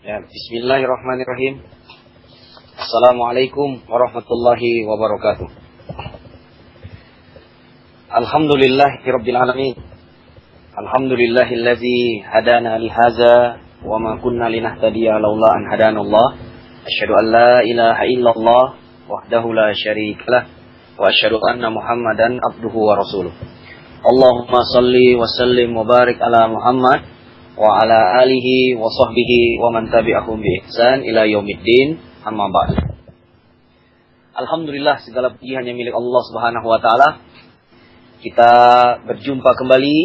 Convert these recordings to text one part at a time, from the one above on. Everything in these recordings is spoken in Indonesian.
Ya, bismillahirrahmanirrahim. Assalamualaikum warahmatullahi wabarakatuh. Alhamdulillahirabbil alamin. Alhamdulillahillazi hadana li hadza wa ma kunna linahtadiya laula an hadanallah. Asyhadu an la ilaha illallah wahdahu la syarikalah wa asyhadu anna Muhammadan abduhu wa rasuluh. Allahumma shalli wa sallim wa barik ala Muhammad wa ala alihi wa sahbihi wa man tabi'ahum bi ihsan ila yaumiddin, amma ba'd. Alhamdulillah, segala puji hanya milik Allah Subhanahu wa taala. Kita berjumpa kembali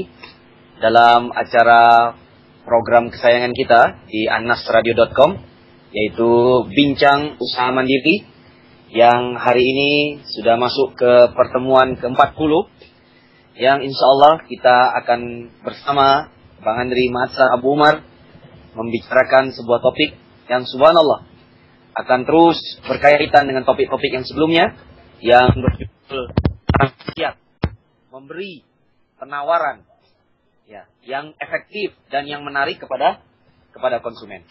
dalam acara program kesayangan kita di annasradio.com, yaitu Bincang Usaha Mandiri, yang hari ini sudah masuk ke pertemuan ke-40, yang insya Allah kita akan bersama Bang Andri Mahasa Abu Umar membicarakan sebuah topik yang subhanallah akan terus berkaitan dengan topik-topik yang sebelumnya, yang berjudul siap memberi penawaran ya yang efektif dan yang menarik kepada konsumen.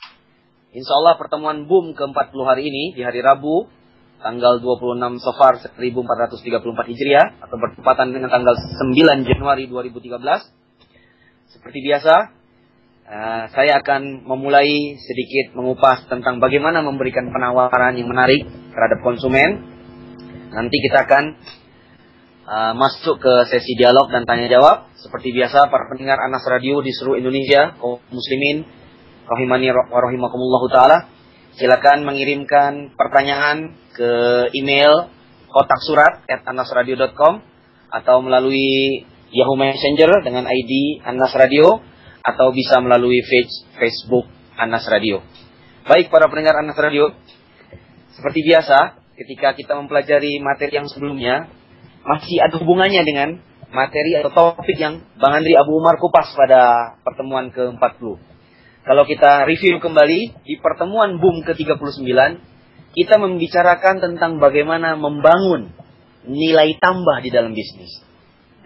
Insya Allah pertemuan boom ke-40 hari ini di hari Rabu tanggal 26 Safar 1434 Hijriah atau bertepatan dengan tanggal 9 Januari 2013. Seperti biasa, saya akan memulai sedikit mengupas tentang bagaimana memberikan penawaran yang menarik terhadap konsumen. Nanti kita akan masuk ke sesi dialog dan tanya jawab. Seperti biasa, para pendengar Anas Radio di seluruh Indonesia, kaum muslimin, rahimani wa rahimakumullahu ta'ala, silakan mengirimkan pertanyaan ke email kotak surat @annasradio.com atau melalui Yahoo Messenger dengan ID Anas Radio, atau bisa melalui Facebook Anas Radio. Baik para pendengar Anas Radio, seperti biasa ketika kita mempelajari materi yang sebelumnya, masih ada hubungannya dengan materi atau topik yang Bang Andri Abu Umar kupas pada pertemuan ke-40. Kalau kita review kembali di pertemuan boom ke-39, kita membicarakan tentang bagaimana membangun nilai tambah di dalam bisnis.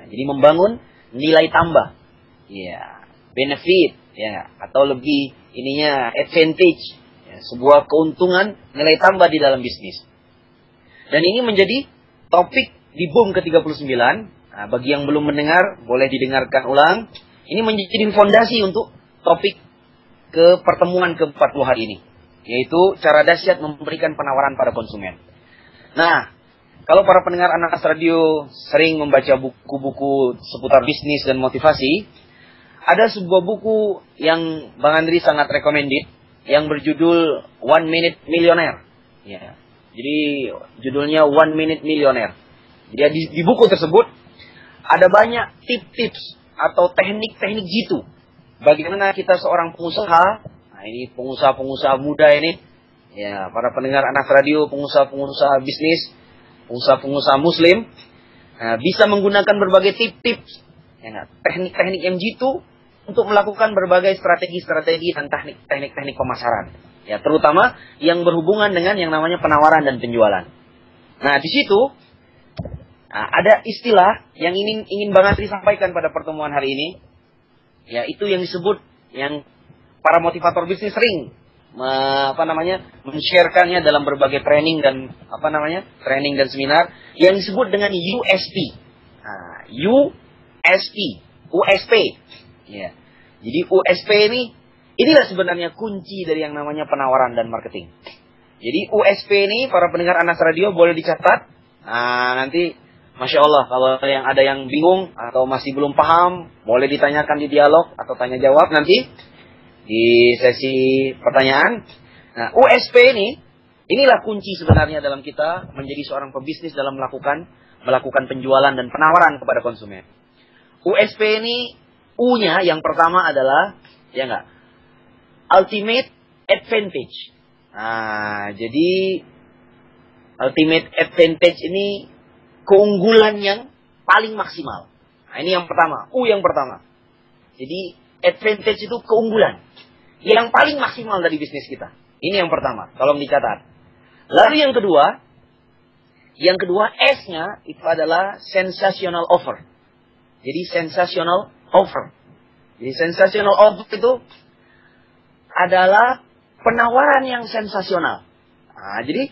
Jadi membangun nilai tambah, ya, benefit, ya, atau lebih ininya advantage, ya, sebuah keuntungan nilai tambah di dalam bisnis. Dan ini menjadi topik di boom ke-39. Nah, bagi yang belum mendengar, boleh didengarkan ulang. Ini menjadi fondasi untuk topik ke pertemuan ke-40 hari ini, yaitu cara dahsyat memberikan penawaran pada konsumen. Nah, kalau para pendengar Anas Radio sering membaca buku-buku seputar bisnis dan motivasi, ada sebuah buku yang Bang Andri sangat recommended, yang berjudul One Minute Millionaire. Ya, jadi judulnya One Minute Millionaire. Jadi di buku tersebut ada banyak tips-tips atau teknik-teknik jitu. Bagaimana kita seorang pengusaha, nah ini pengusaha-pengusaha muda ini, ya para pendengar Anas Radio, pengusaha-pengusaha bisnis, pengusaha-pengusaha muslim, bisa menggunakan berbagai tips-tips, ya, teknik-teknik yang jitu untuk melakukan berbagai strategi-strategi dan teknik-teknik pemasaran, ya, terutama yang berhubungan dengan yang namanya penawaran dan penjualan. Nah, di situ ada istilah yang ingin Bang Andri sampaikan pada pertemuan hari ini, ya, itu yang disebut, yang para motivator bisnis sering men-sharekannya dalam berbagai training dan training dan seminar, yang disebut dengan USP. Nah, USP. Ya. Jadi USP inilah sebenarnya kunci dari yang namanya penawaran dan marketing. Jadi USP ini para pendengar Anas Radio boleh dicatat. Nah, nanti Masya Allah kalau yang ada yang bingung atau masih belum paham, boleh ditanyakan di dialog atau tanya jawab nanti di sesi pertanyaan. Nah, USP inilah kunci sebenarnya dalam kita menjadi seorang pebisnis dalam melakukan penjualan dan penawaran kepada konsumen. USP ini, U-nya yang pertama adalah, ya enggak, ultimate advantage. Nah, jadi ultimate advantage ini keunggulan yang paling maksimal. Nah, ini yang pertama, U yang pertama. Jadi advantage itu keunggulan yang paling maksimal dari bisnis kita. Ini yang pertama, tolong dicatat. Lalu yang kedua S-nya itu adalah sensational offer. Jadi sensational offer. Jadi sensational offer itu adalah penawaran yang sensasional. Nah, jadi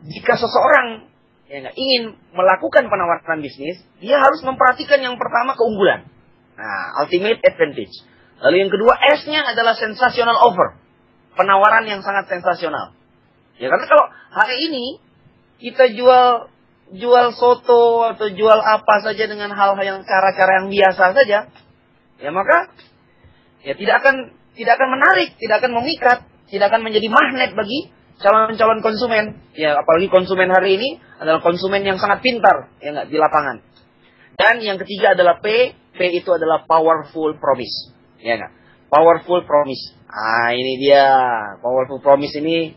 jika seseorang ingin melakukan penawaran bisnis, dia harus memperhatikan yang pertama keunggulan. Nah, ultimate advantage. Lalu yang kedua, S-nya adalah sensational offer. Penawaran yang sangat sensasional. Ya, karena kalau hari ini kita jual soto atau jual apa saja dengan hal-hal yang cara-cara yang biasa saja, ya maka ya tidak akan menarik, tidak akan memikat, tidak akan menjadi magnet bagi calon-calon konsumen. Ya, apalagi konsumen hari ini adalah konsumen yang sangat pintar, ya nggak, di lapangan. Dan yang ketiga adalah P. P itu adalah powerful promise. Ya nggak? Powerful promise. Ini dia. Powerful promise ini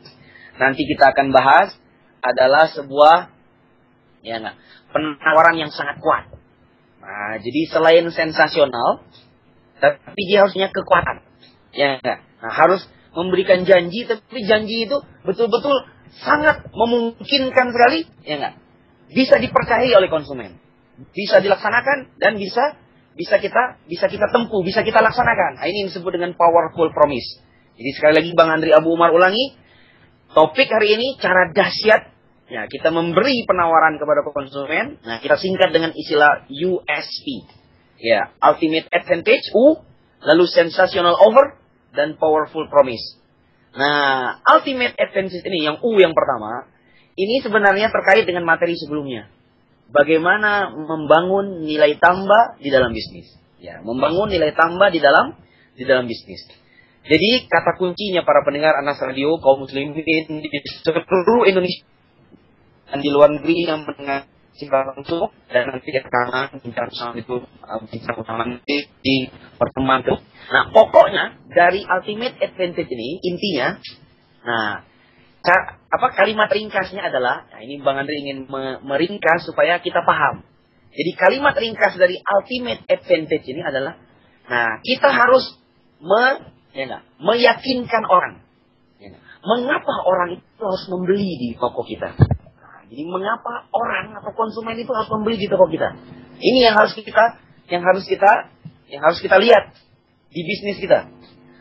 nanti kita akan bahas adalah sebuah penawaran yang sangat kuat. Nah, jadi selain sensasional, tapi dia harus punya kekuatan. Ya nggak? Nah, harus memberikan janji, tapi janji itu betul-betul sangat memungkinkan sekali, ya nggak? Bisa dipercayai oleh konsumen. Bisa dilaksanakan dan bisa kita tempuh, bisa kita laksanakan. Nah, ini disebut dengan powerful promise. Jadi sekali lagi Bang Andri Abu Umar ulangi, topik hari ini cara dahsyat. Ya, kita memberi penawaran kepada konsumen. Nah, kita singkat dengan istilah USP. Ya, ultimate advantage U, lalu sensational offer dan powerful promise. Nah, ultimate advantage ini yang U yang pertama, ini sebenarnya terkait dengan materi sebelumnya. Bagaimana membangun nilai tambah di dalam bisnis. Ya, membangun nilai tambah di dalam bisnis. Jadi kata kuncinya para pendengar Anas Radio kaum muslimin di seluruh Indonesia dan di luar negeri yang mendengar siaran langsung dan nanti rekaman bincang sama itu bincang utama nanti di pertemuan itu. Nah, pokoknya dari ultimate advantage ini intinya, kalimat ringkasnya adalah, nah ini Bang Andri ingin meringkas supaya kita paham. Jadi kalimat ringkas dari ultimate advantage ini adalah, kita harus meyakinkan orang. Mengapa orang itu harus membeli di toko kita? Jadi mengapa orang atau konsumen itu harus membeli di toko kita? Ini yang harus kita lihat di bisnis kita.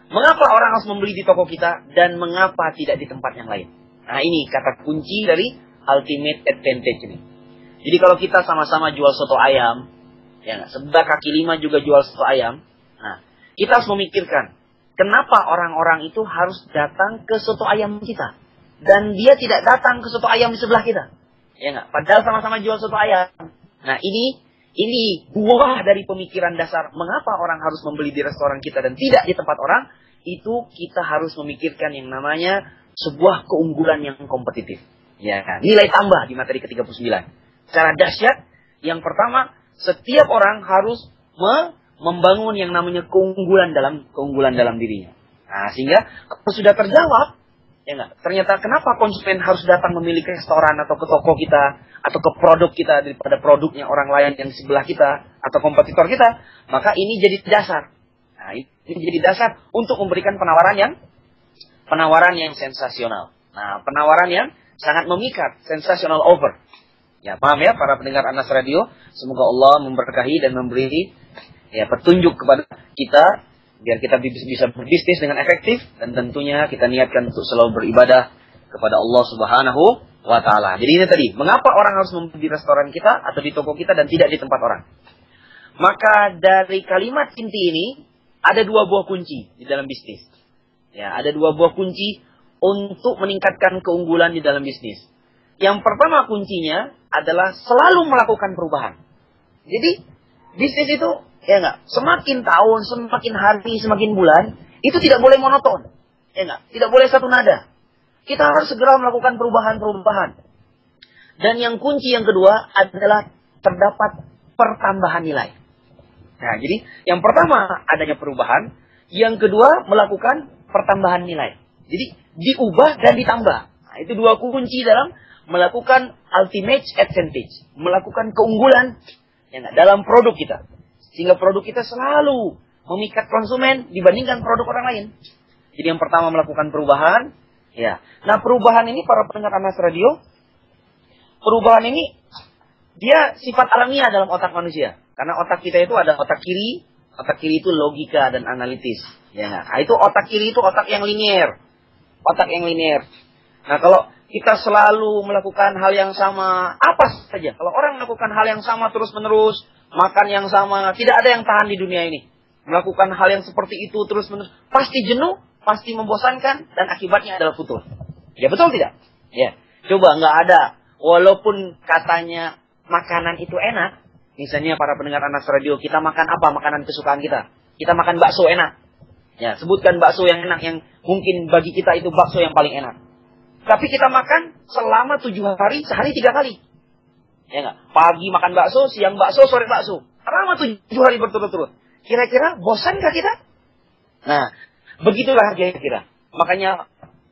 Mengapa orang harus membeli di toko kita dan mengapa tidak di tempat yang lain? Nah, ini kata kunci dari ultimate advantage ini. Jadi kalau kita sama-sama jual soto ayam, sebelah kaki lima juga jual soto ayam. Nah, kita harus memikirkan kenapa orang-orang itu harus datang ke soto ayam kita dan dia tidak datang ke soto ayam di sebelah kita. Ya nggak? Padahal sama-sama jual soto ayam. Nah, ini buah dari pemikiran dasar mengapa orang harus membeli di restoran kita dan tidak di tempat orang. Itu kita harus memikirkan yang namanya sebuah keunggulan yang kompetitif. Ya kan? Nilai tambah di materi ke-39. Cara dahsyat yang pertama, setiap orang harus membangun yang namanya keunggulan dalam dirinya. Nah, sehingga kalau sudah terjawab, ternyata kenapa konsumen harus datang memilih ke restoran atau ke toko kita atau ke produk kita daripada produknya orang lain yang di sebelah kita atau kompetitor kita, maka ini jadi dasar. Nah, ini jadi dasar untuk memberikan penawaran yang sensasional. Nah, penawaran yang sangat memikat, sensational offer. Ya, paham ya para pendengar Anas Radio? Semoga Allah memberkahi dan memberi petunjuk kepada kita biar kita bisa berbisnis dengan efektif dan tentunya kita niatkan untuk selalu beribadah kepada Allah Subhanahu wa taala. Jadi ini tadi, mengapa orang harus membeli di restoran kita atau di toko kita dan tidak di tempat orang? Maka dari kalimat inti ini ada dua buah kunci di dalam bisnis. Ya, ada dua buah kunci untuk meningkatkan keunggulan di dalam bisnis. Yang pertama kuncinya adalah selalu melakukan perubahan. Jadi bisnis itu semakin tahun, semakin hari, semakin bulan, itu tidak boleh monoton. Tidak boleh satu nada. Kita harus segera melakukan perubahan-perubahan. Dan yang kunci yang kedua adalah terdapat pertambahan nilai. Nah, jadi yang pertama adanya perubahan, yang kedua melakukan pertambahan nilai. Jadi diubah dan ditambah. Nah, itu dua kunci dalam melakukan ultimate advantage, melakukan keunggulan dalam produk kita. Sehingga produk kita selalu memikat konsumen dibandingkan produk orang lain. Jadi yang pertama melakukan perubahan. Ya. Nah, perubahan ini para pendengar Anas Radio, perubahan ini dia sifat alamiah dalam otak manusia. Karena otak kita itu ada otak kiri. Otak kiri itu logika dan analitis. Ya. Nah, itu otak kiri itu otak yang linier. Otak yang linear. Nah, kalau kita selalu melakukan hal yang sama, apa saja. Kalau orang melakukan hal yang sama terus-menerus, makan yang sama, tidak ada yang tahan di dunia ini. Melakukan hal yang seperti itu terus-menerus, pasti jenuh, pasti membosankan, dan akibatnya adalah putus. Ya, betul tidak? Ya. Coba, nggak ada. Walaupun katanya makanan itu enak, misalnya para pendengar Anas Radio, kita makan apa makanan kesukaan kita? Kita makan bakso enak. Ya, sebutkan bakso yang enak, yang mungkin bagi kita itu bakso yang paling enak. Tapi kita makan selama 7 hari, sehari 3 kali. Ya enggak? Pagi makan bakso, siang bakso, sore bakso. Selama 7 hari berturut-turut. Kira-kira bosankah kita? Nah, begitulah kira-kira. Makanya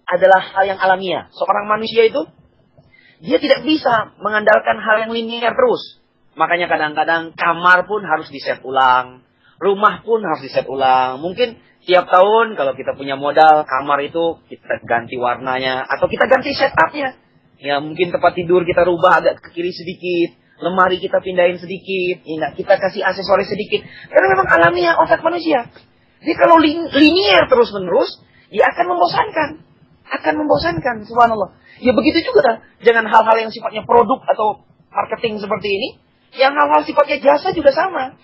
adalah hal yang alamiah. Seorang manusia itu, dia tidak bisa mengandalkan hal yang linear terus. Makanya kadang-kadang kamar pun harus di-set ulang. Rumah pun harus di-set ulang. Mungkin tiap tahun kalau kita punya modal, kamar itu kita ganti warnanya. Atau kita ganti setupnya. Ya, mungkin tempat tidur kita rubah agak ke kiri sedikit. Lemari kita pindahin sedikit. Ya, kita kasih aksesoris sedikit. Karena memang alamiah otak manusia. Jadi kalau linear terus-menerus, dia akan membosankan. Akan membosankan, subhanallah. Ya begitu juga. Jangan hal-hal yang sifatnya produk atau marketing seperti ini. Yang hal-hal sifatnya jasa juga sama.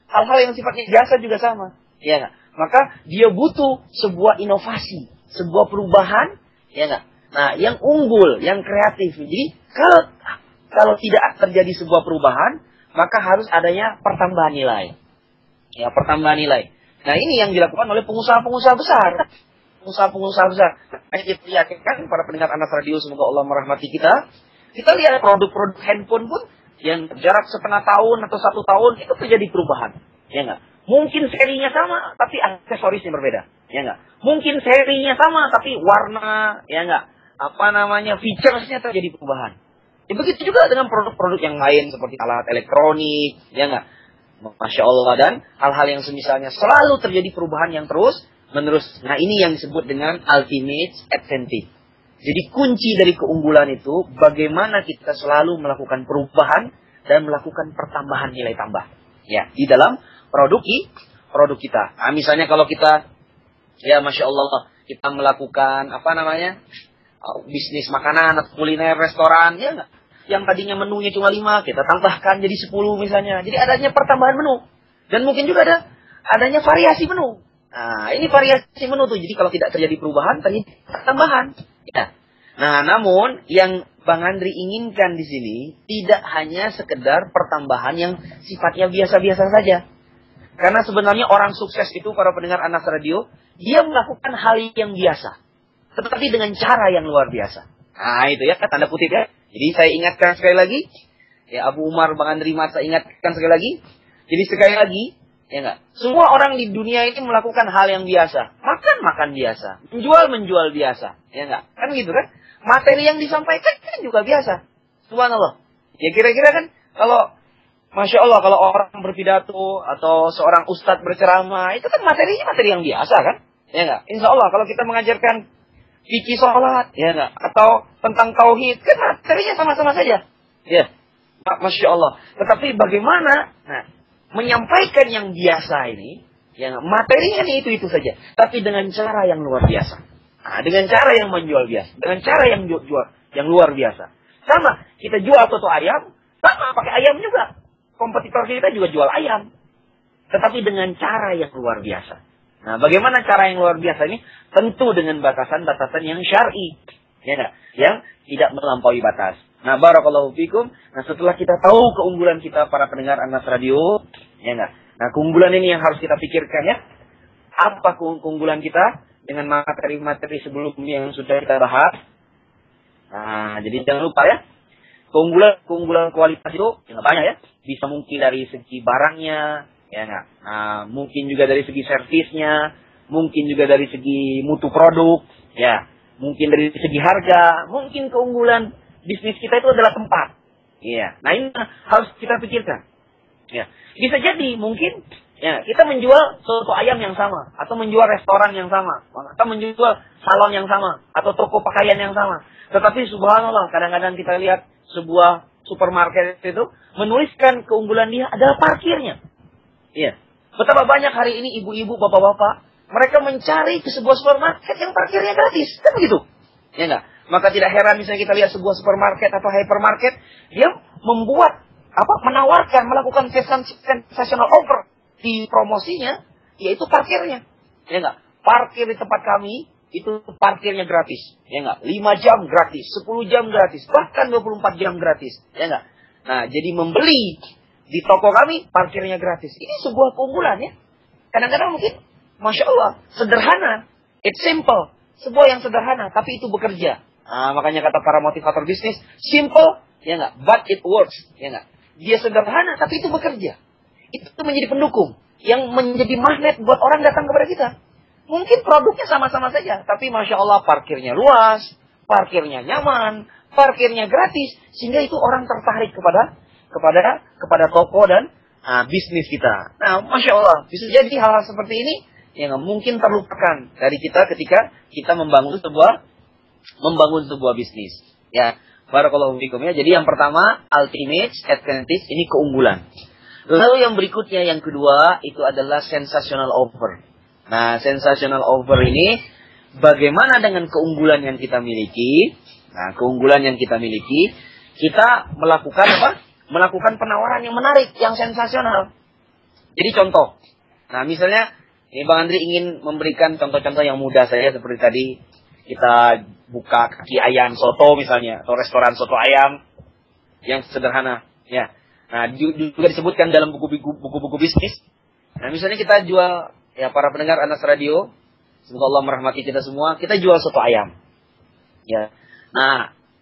Hal-hal yang sifatnya jasa juga sama. Ya enggak? Maka dia butuh sebuah inovasi, sebuah perubahan, ya enggak? Nah, yang unggul, yang kreatif. Jadi kalau tidak terjadi sebuah perubahan, maka harus adanya pertambahan nilai. Ya, pertambahan nilai. Nah, ini yang dilakukan oleh pengusaha-pengusaha besar. Pengusaha-pengusaha besar. Kita lihat kan para pendengar Anas Radio, semoga Allah merahmati kita. Kita lihat produk-produk handphone pun yang jarak setengah tahun atau 1 tahun itu terjadi perubahan, ya enggak? Mungkin serinya sama tapi aksesorisnya berbeda, ya enggak? Mungkin serinya sama tapi warna, ya enggak? Featuresnya terjadi perubahan. Ya begitu juga dengan produk-produk yang lain seperti alat elektronik, ya enggak? Masya Allah, dan hal-hal yang semisalnya selalu terjadi perubahan yang terus menerus. Nah, ini yang disebut dengan ultimate advantage. Jadi kunci dari keunggulan itu bagaimana kita selalu melakukan perubahan dan melakukan pertambahan nilai tambah. Ya, di dalam produk kita. Nah, misalnya kalau kita, ya Masya Allah, kita melakukan bisnis makanan atau kuliner restoran, ya enggak? Yang tadinya menunya cuma 5, kita tambahkan jadi 10 misalnya. Jadi adanya pertambahan menu. Dan mungkin juga adanya variasi menu. Nah, ini variasi menu tuh. Jadi kalau tidak terjadi perubahan, terjadi tambahan. Ya. Nah, namun yang Bang Andri inginkan di sini tidak hanya sekedar pertambahan yang sifatnya biasa-biasa saja. Karena sebenarnya orang sukses itu, para pendengar Anas Radio, dia melakukan hal yang biasa, tetapi dengan cara yang luar biasa. Nah, itu ya, tanda kutip ya. Jadi saya ingatkan sekali lagi, ya Abu Umar, Bang Andri Masa ingatkan sekali lagi. Jadi sekali lagi, ya enggak, semua orang di dunia ini melakukan hal yang biasa. Makan biasa, menjual biasa, ya enggak? Kan gitu kan? Materi yang disampaikan kan juga biasa. Subhanallah. Ya kira-kira kan kalau Masya Allah, kalau orang berpidato atau seorang ustadz berceramah, itu kan materinya materi yang biasa kan? Ya enggak? Insya Allah kalau kita mengajarkan fikih sholat, ya enggak? Atau tentang tauhid, kan materinya sama-sama saja. Ya, Masya Allah. Tetapi bagaimana menyampaikan yang biasa ini, ya enggak? Materinya ini itu saja. Tapi dengan cara yang luar biasa. Nah, dengan cara yang menjual biasa. Dengan cara yang jual yang luar biasa. Sama, kita jual soto ayam, sama pakai ayam juga. Kompetitor kita juga jual ayam. Tetapi dengan cara yang luar biasa. Nah, bagaimana cara yang luar biasa ini? Tentu dengan batasan-batasan yang syar'i. Ya enggak? Yang tidak melampaui batas. Nah, barakallahu fikum. Nah, setelah kita tahu keunggulan kita para pendengar Anas Radio, ya enggak? Nah, keunggulan ini yang harus kita pikirkan ya. Apa keunggulan kita dengan materi-materi sebelumnya yang sudah kita bahas? Nah, jadi jangan lupa ya. Keunggulan kualitas itu ya banyak ya. Bisa mungkin dari segi barangnya, ya enggak? Nah, mungkin juga dari segi servisnya, mungkin juga dari segi mutu produk, ya. Mungkin dari segi harga, mungkin keunggulan bisnis kita itu adalah tempat. Iya. Nah, ini harus kita pikirkan. Ya. Bisa jadi mungkin ya, kita menjual soto ayam yang sama, atau menjual restoran yang sama, atau menjual salon yang sama, atau toko pakaian yang sama. Tetapi subhanallah, kadang-kadang kita lihat sebuah supermarket itu menuliskan keunggulan dia adalah parkirnya. Iya. Betapa banyak hari ini ibu-ibu, bapak-bapak Mereka mencari ke sebuah supermarket yang parkirnya gratis. Kan begitu? Ya enggak? Maka tidak heran misalnya kita lihat sebuah supermarket atau hypermarket, dia membuat menawarkan, melakukan sensational offer di promosinya, yaitu parkirnya. Ya enggak? Parkir di tempat kami itu parkirnya gratis. Ya enggak? 5 jam gratis, 10 jam gratis, bahkan 24 jam gratis. Ya enggak? Nah, jadi membeli di toko kami parkirnya gratis. Ini sebuah keunggulan ya. Kadang-kadang mungkin Masya Allah, sederhana, it's simple. Sebuah yang sederhana, tapi itu bekerja. Nah, makanya kata para motivator bisnis, simple, ya enggak, but it works, ya enggak. Dia sederhana, tapi itu bekerja. Itu menjadi pendukung, yang menjadi magnet buat orang datang kepada kita. Mungkin produknya sama-sama saja, tapi Masya Allah parkirnya luas, parkirnya nyaman, parkirnya gratis, sehingga itu orang tertarik kepada toko dan bisnis kita. Nah, Masya Allah, bisa jadi hal-hal seperti ini yang mungkin terlupakan dari kita ketika kita membangun sebuah bisnis. Ya, barakallahu fikum ya. Jadi yang pertama, ultimate advantage, ini keunggulan. Lalu yang berikutnya, yang kedua, itu adalah sensational offer. Nah, sensational offer ini bagaimana dengan keunggulan yang kita miliki? Nah, keunggulan yang kita miliki, kita melakukan apa? Melakukan penawaran yang menarik, yang sensasional. Jadi contoh. Nah, misalnya ini Bang Andri ingin memberikan contoh-contoh yang mudah saja seperti tadi kita buka kaki ayam soto misalnya, atau restoran soto ayam yang sederhana, ya. Nah, juga disebutkan dalam buku-buku bisnis. Nah, misalnya kita jual, ya para pendengar Anas Radio, semoga Allah merahmati kita semua, kita jual soto ayam. Ya.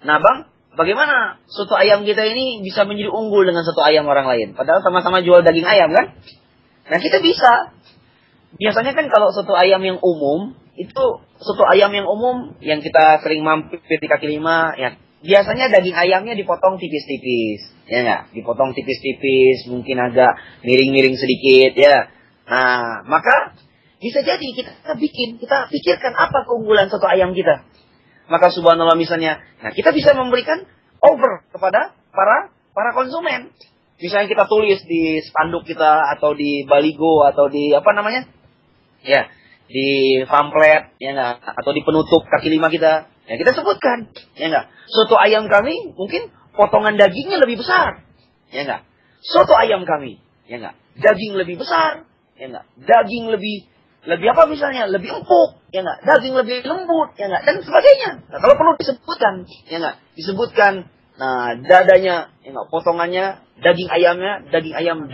Nah Bang, bagaimana soto ayam kita ini bisa menjadi unggul dengan soto ayam orang lain? Padahal sama-sama jual daging ayam kan? Nah, kita bisa. Biasanya kan kalau soto ayam yang umum, itu soto ayam yang umum yang kita sering mampir di kaki lima, ya biasanya daging ayamnya dipotong tipis-tipis, ya nggak? Dipotong tipis-tipis, mungkin agak miring-miring sedikit, ya. Nah, maka bisa jadi kita pikirkan apa keunggulan soto ayam kita. Maka subhanallah misalnya, nah kita bisa memberikan offer kepada para konsumen. Misalnya kita tulis di spanduk kita atau di baligo atau di ya, di pamflet, ya enggak, atau di penutup kaki lima kita, ya kita sebutkan, ya enggak. Soto ayam kami mungkin potongan dagingnya lebih besar, ya enggak. Soto ayam kami, ya enggak, daging lebih besar, ya enggak. Daging lebih apa misalnya, lebih empuk, ya enggak. Daging lebih lembut, ya enggak, dan sebagainya. Nah, kalau perlu disebutkan, ya enggak, disebutkan. Nah, dadanya, ya enggak, potongannya, daging ayam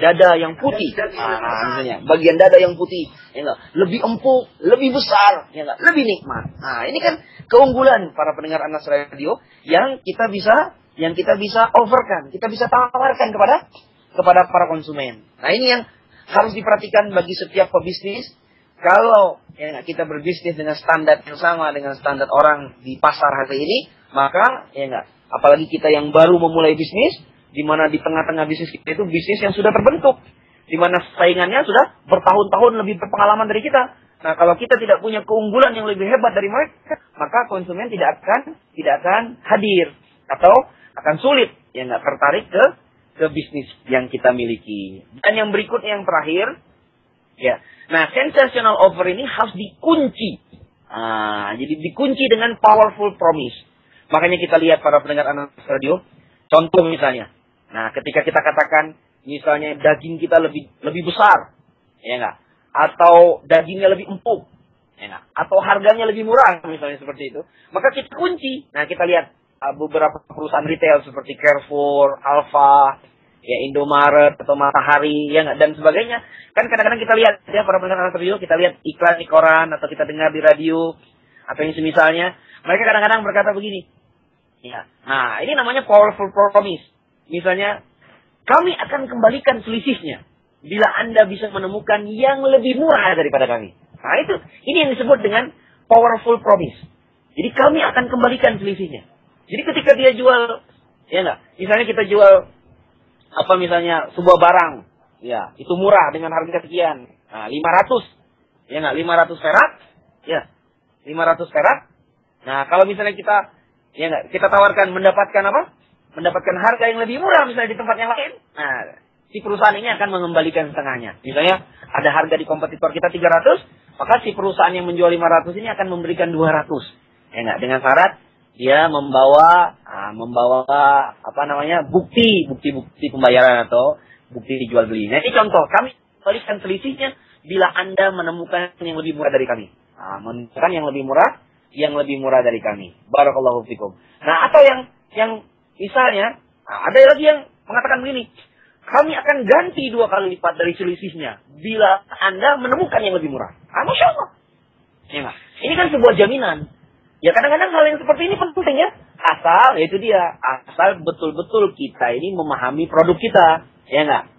dada yang putih. Misalnya, bagian dada yang putih, ya enggak, lebih empuk, lebih besar, ya enggak, lebih nikmat. Nah, ini kan keunggulan para pendengar Anas Radio yang kita bisa offerkan, kita bisa tawarkan kepada para konsumen. Nah, ini yang harus diperhatikan bagi setiap pebisnis. Kalau ya enggak, kita berbisnis dengan standar yang sama dengan standar orang di pasar hari ini, maka ya enggak, apalagi kita yang baru memulai bisnis, di mana di tengah-tengah bisnis kita itu bisnis yang sudah terbentuk, di mana saingannya sudah bertahun-tahun lebih berpengalaman dari kita. Nah, kalau kita tidak punya keunggulan yang lebih hebat dari mereka, maka konsumen tidak akan hadir atau akan sulit ya nggak tertarik ke bisnis yang kita miliki. Dan yang berikutnya, yang terakhir, ya. Nah, sensational offer ini harus dikunci. Jadi dikunci dengan powerful promise. Makanya kita lihat para pendengar Anas Radio, contoh misalnya. Nah, ketika kita katakan misalnya daging kita lebih besar, ya enggak? Atau dagingnya lebih empuk, ya enggak? Atau harganya lebih murah misalnya seperti itu, maka kita kunci. Nah, kita lihat beberapa perusahaan retail seperti Carrefour, Alfa, ya Indomaret atau Matahari, ya enggak, dan sebagainya. Kan kadang-kadang kita lihat ya para pendengar radio, kita lihat iklan di koran atau kita dengar di radio atau yang semisalnya, mereka kadang-kadang berkata begini. Ya. Nah, ini namanya powerful promise. Misalnya, kami akan kembalikan selisihnya bila Anda bisa menemukan yang lebih murah daripada kami. Nah, ini yang disebut dengan powerful promise. Jadi kami akan kembalikan selisihnya. Jadi ketika dia jual, ya enggak, misalnya kita jual apa misalnya sebuah barang, ya, itu murah dengan harga sekian. Nah, 500. Ya enggak, 500 perak. Ya. 500 perak. Nah, kalau misalnya kita kita tawarkan mendapatkan apa? Mendapatkan harga yang lebih murah misalnya di tempat yang lain. Nah, si perusahaan ini akan mengembalikan setengahnya. Misalnya ada harga di kompetitor kita 300, maka si perusahaan yang menjual 500 ini akan memberikan 200. Ya enggak, dengan syarat dia membawa bukti pembayaran atau bukti jual beli. Nah, ini contoh, kami berikan selisihnya bila Anda menemukan yang lebih murah dari kami. Menemukan yang lebih murah dari kami. Barakallahu fikum. Nah, atau yang misalnya, ada lagi yang mengatakan begini, kami akan ganti 2 kali lipat dari selisihnya bila Anda menemukan yang lebih murah. Masya Allah. Ya, ini kan sebuah jaminan. Ya, kadang-kadang hal yang seperti ini penting ya. Asal betul-betul kita ini memahami produk kita. Ya enggak?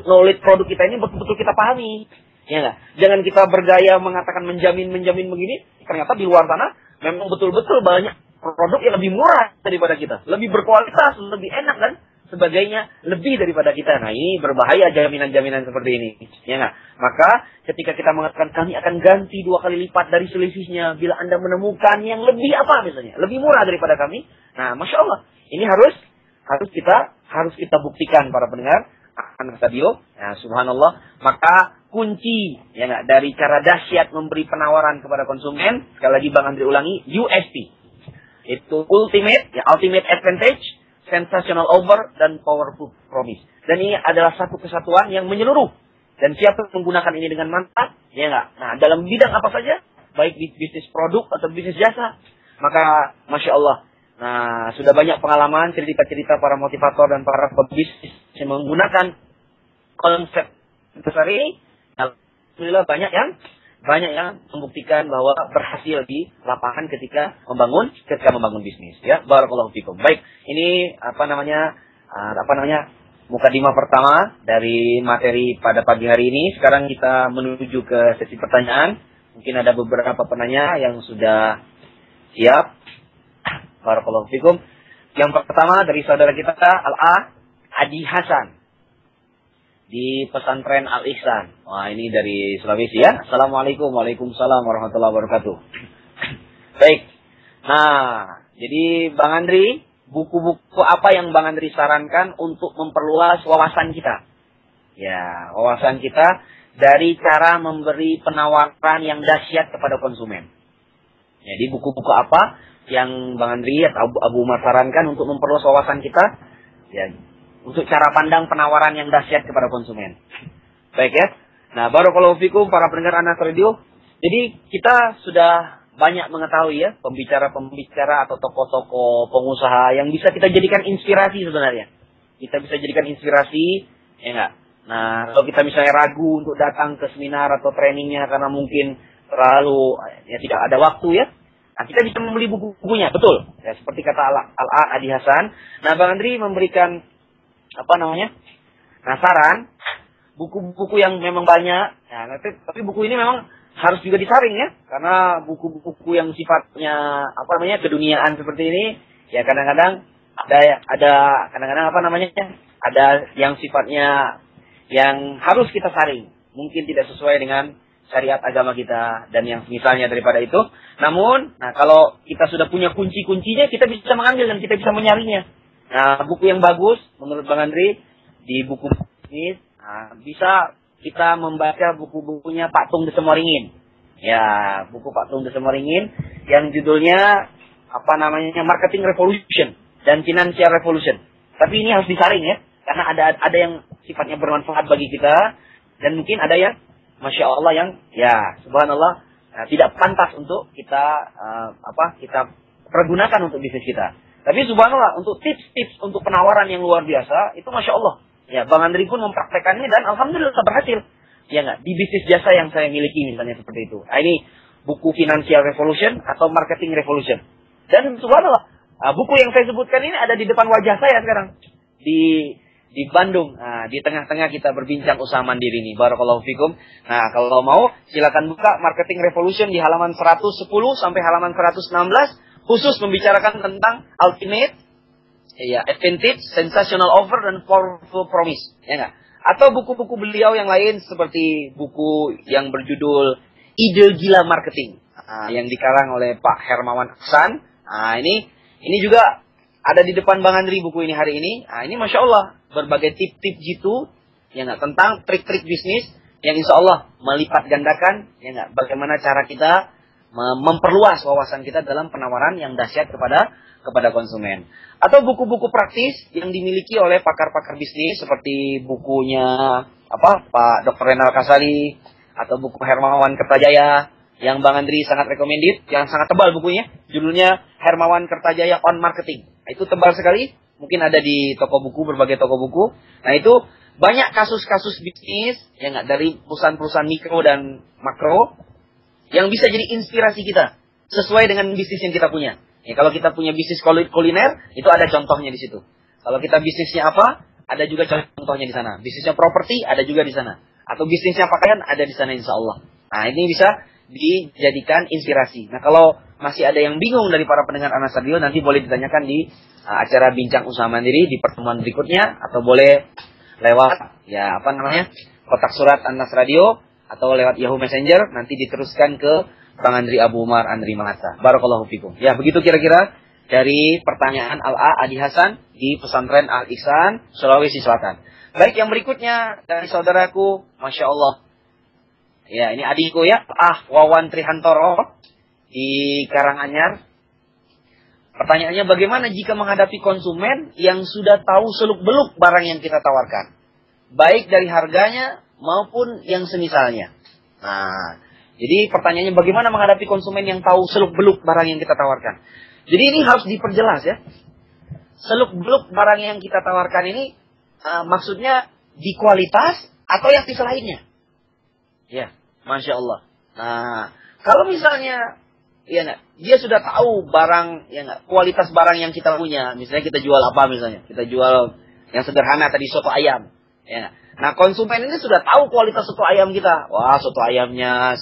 Knowledge produk kita ini betul-betul kita pahami. Ya enggak? Jangan kita bergaya mengatakan menjamin begini. Ternyata di luar sana memang betul-betul banyak produk yang lebih murah daripada kita. Lebih berkualitas, lebih enak dan sebagainya, lebih daripada kita. Nah, ini berbahaya jaminan-jaminan seperti ini. Ya enggak? Maka ketika kita mengatakan kami akan ganti 2 kali lipat dari selisihnya bila Anda menemukan yang lebih misalnya, lebih murah daripada kami. Nah, Masya Allah, ini harus kita buktikan para pendengar Anas Radio. Nah, subhanallah, maka kunci ya enggak, dari cara dahsyat memberi penawaran kepada konsumen, sekali lagi Bang Andri ulangi, USP. Itu ultimate advantage, sensational offer, dan powerful promise. Dan ini adalah satu kesatuan yang menyeluruh. Dan siapa yang menggunakan ini dengan mantap, ya enggak? Nah, dalam bidang apa saja, baik di bisnis produk atau bisnis jasa, maka Masya Allah, nah, sudah banyak pengalaman, cerita-cerita para motivator dan para pebisnis yang menggunakan konsep besar ini. Alhamdulillah banyak yang membuktikan bahwa berhasil di lapangan ketika membangun bisnis. Ya, barakallahu fikum. Baik, ini mukadimah pertama dari materi pada pagi hari ini. Sekarang kita menuju ke sesi pertanyaan. Mungkin ada beberapa penanya yang sudah siap. Barakallahu fikum. Yang pertama dari saudara kita Al-A Adi Hasan di pesantren Al-Ihsan. Wah, ini dari Sulawesi ya. Assalamualaikum. Waalaikumsalam warahmatullahi wabarakatuh. Baik. Nah, jadi Bang Andri, buku-buku apa yang Bang Andri sarankan untuk memperluas wawasan kita? Ya, wawasan kita dari cara memberi penawaran yang dahsyat kepada konsumen. Jadi buku-buku apa yang Bang Andri atau Abu Umar sarankan untuk memperluas wawasan kita? Ya, untuk cara pandang penawaran yang dahsyat kepada konsumen. Baik ya. Nah, barakallahu fikum para pendengar Anas Radio. Jadi kita sudah banyak mengetahui ya pembicara-pembicara atau tokoh-tokoh pengusaha yang bisa kita jadikan inspirasi sebenarnya. Kita bisa jadikan inspirasi, ya enggak? Nah, kalau kita misalnya ragu untuk datang ke seminar atau trainingnya karena mungkin terlalu tidak ada waktu ya. Nah, kita bisa membeli buku-bukunya, betul. Ya, seperti kata Al-A Adi Hasan. Nah, Bang Andri memberikan saran buku-buku yang memang banyak. Nah, tapi buku ini memang harus juga disaring ya, karena buku-buku yang sifatnya keduniaan seperti ini ya kadang-kadang ada yang sifatnya yang harus kita saring, mungkin tidak sesuai dengan syariat agama kita dan yang misalnya daripada itu. Namun, kalau kita sudah punya kunci-kuncinya, kita bisa mengambil dan kita bisa menyaringnya. Nah, buku yang bagus menurut Bang Andri di buku bisnis, bisa kita membaca buku-bukunya Pak Tung Desemoringin. Ya, buku Pak Tung Desemoringin yang judulnya Marketing Revolution dan Financial Revolution. Tapi ini harus disaring ya, karena ada yang sifatnya bermanfaat bagi kita dan mungkin ada yang Masya Allah yang ya subhanallah tidak pantas untuk kita kita pergunakan untuk bisnis kita. Tapi subhanallah untuk tips-tips untuk penawaran yang luar biasa itu Masya Allah. Ya, Bang Andri pun mempraktekannya dan alhamdulillah berhasil. Ya enggak, di bisnis jasa yang saya miliki misalnya seperti itu. Nah, ini buku Financial Revolution atau Marketing Revolution. Dan subhanallah, buku yang saya sebutkan ini ada di depan wajah saya sekarang. Di Bandung. Nah, di tengah-tengah kita berbincang usaha mandiri ini. Barakallahu fikum. Nah, kalau mau silakan buka Marketing Revolution di halaman 110 sampai halaman 116. Khusus membicarakan tentang ultimate, advantage, sensational offer, dan powerful promise. Ya enggak? Atau buku-buku beliau yang lain seperti buku yang berjudul Ide Gila Marketing. Yang dikarang oleh Pak Hermawan Aksan. Ini juga ada di depan Bang Andri buku ini hari ini. Ini Masya Allah. Berbagai tip-tip gitu. Ya enggak? Tentang trik-trik bisnis yang insya Allah melipat gandakan, ya nggak, bagaimana cara kita memperluas wawasan kita dalam penawaran yang dahsyat kepada konsumen. Atau buku-buku praktis yang dimiliki oleh pakar-pakar bisnis seperti bukunya Pak Dr. Renal Kasali atau buku Hermawan Kertajaya yang Bang Andri sangat recommended, yang sangat tebal bukunya, judulnya Hermawan Kertajaya on Marketing. Itu tebal sekali, mungkin ada di toko buku, berbagai toko buku. Nah itu banyak kasus-kasus bisnis yang nggak, dari perusahaan-perusahaan mikro dan makro yang bisa jadi inspirasi kita sesuai dengan bisnis yang kita punya. Ya, kalau kita punya bisnis kuliner, itu ada contohnya di situ. Kalau kita bisnisnya apa, ada juga contohnya di sana. Bisnisnya properti, ada juga di sana. Atau bisnisnya pakaian, ada di sana insya Allah. Nah ini bisa dijadikan inspirasi. Nah kalau masih ada yang bingung dari para pendengar Anas Radio, nanti boleh ditanyakan di acara Bincang Usaha Mandiri di pertemuan berikutnya, atau boleh lewat kotak surat Anas Radio atau lewat Yahoo Messenger, nanti diteruskan ke Bang Andri Abu Umar Andri Mahasa. Barakallahu fikum. Ya, begitu kira-kira dari pertanyaan Al-A Adi Hasan di pesantren Al-Ihsan, Sulawesi Selatan. Baik, yang berikutnya dari saudaraku, Masya Allah. Ya, ini adikku ya, Wawan Trihantoro di Karanganyar. Pertanyaannya, bagaimana jika menghadapi konsumen yang sudah tahu seluk-beluk barang yang kita tawarkan? Baik dari harganya maupun yang semisalnya. Nah, jadi pertanyaannya, bagaimana menghadapi konsumen yang tahu seluk-beluk barang yang kita tawarkan? Jadi ini harus diperjelas ya. Seluk-beluk barang yang kita tawarkan ini maksudnya di kualitas atau yang sisi lainnya. Ya, Masya Allah. Nah, kalau misalnya dia sudah tahu barang, kualitas barang yang kita punya. Misalnya kita jual apa misalnya? Kita jual yang sederhana tadi, soto ayam. Ya. Nah, konsumen ini sudah tahu kualitas soto ayam kita. Wah, soto ayamnya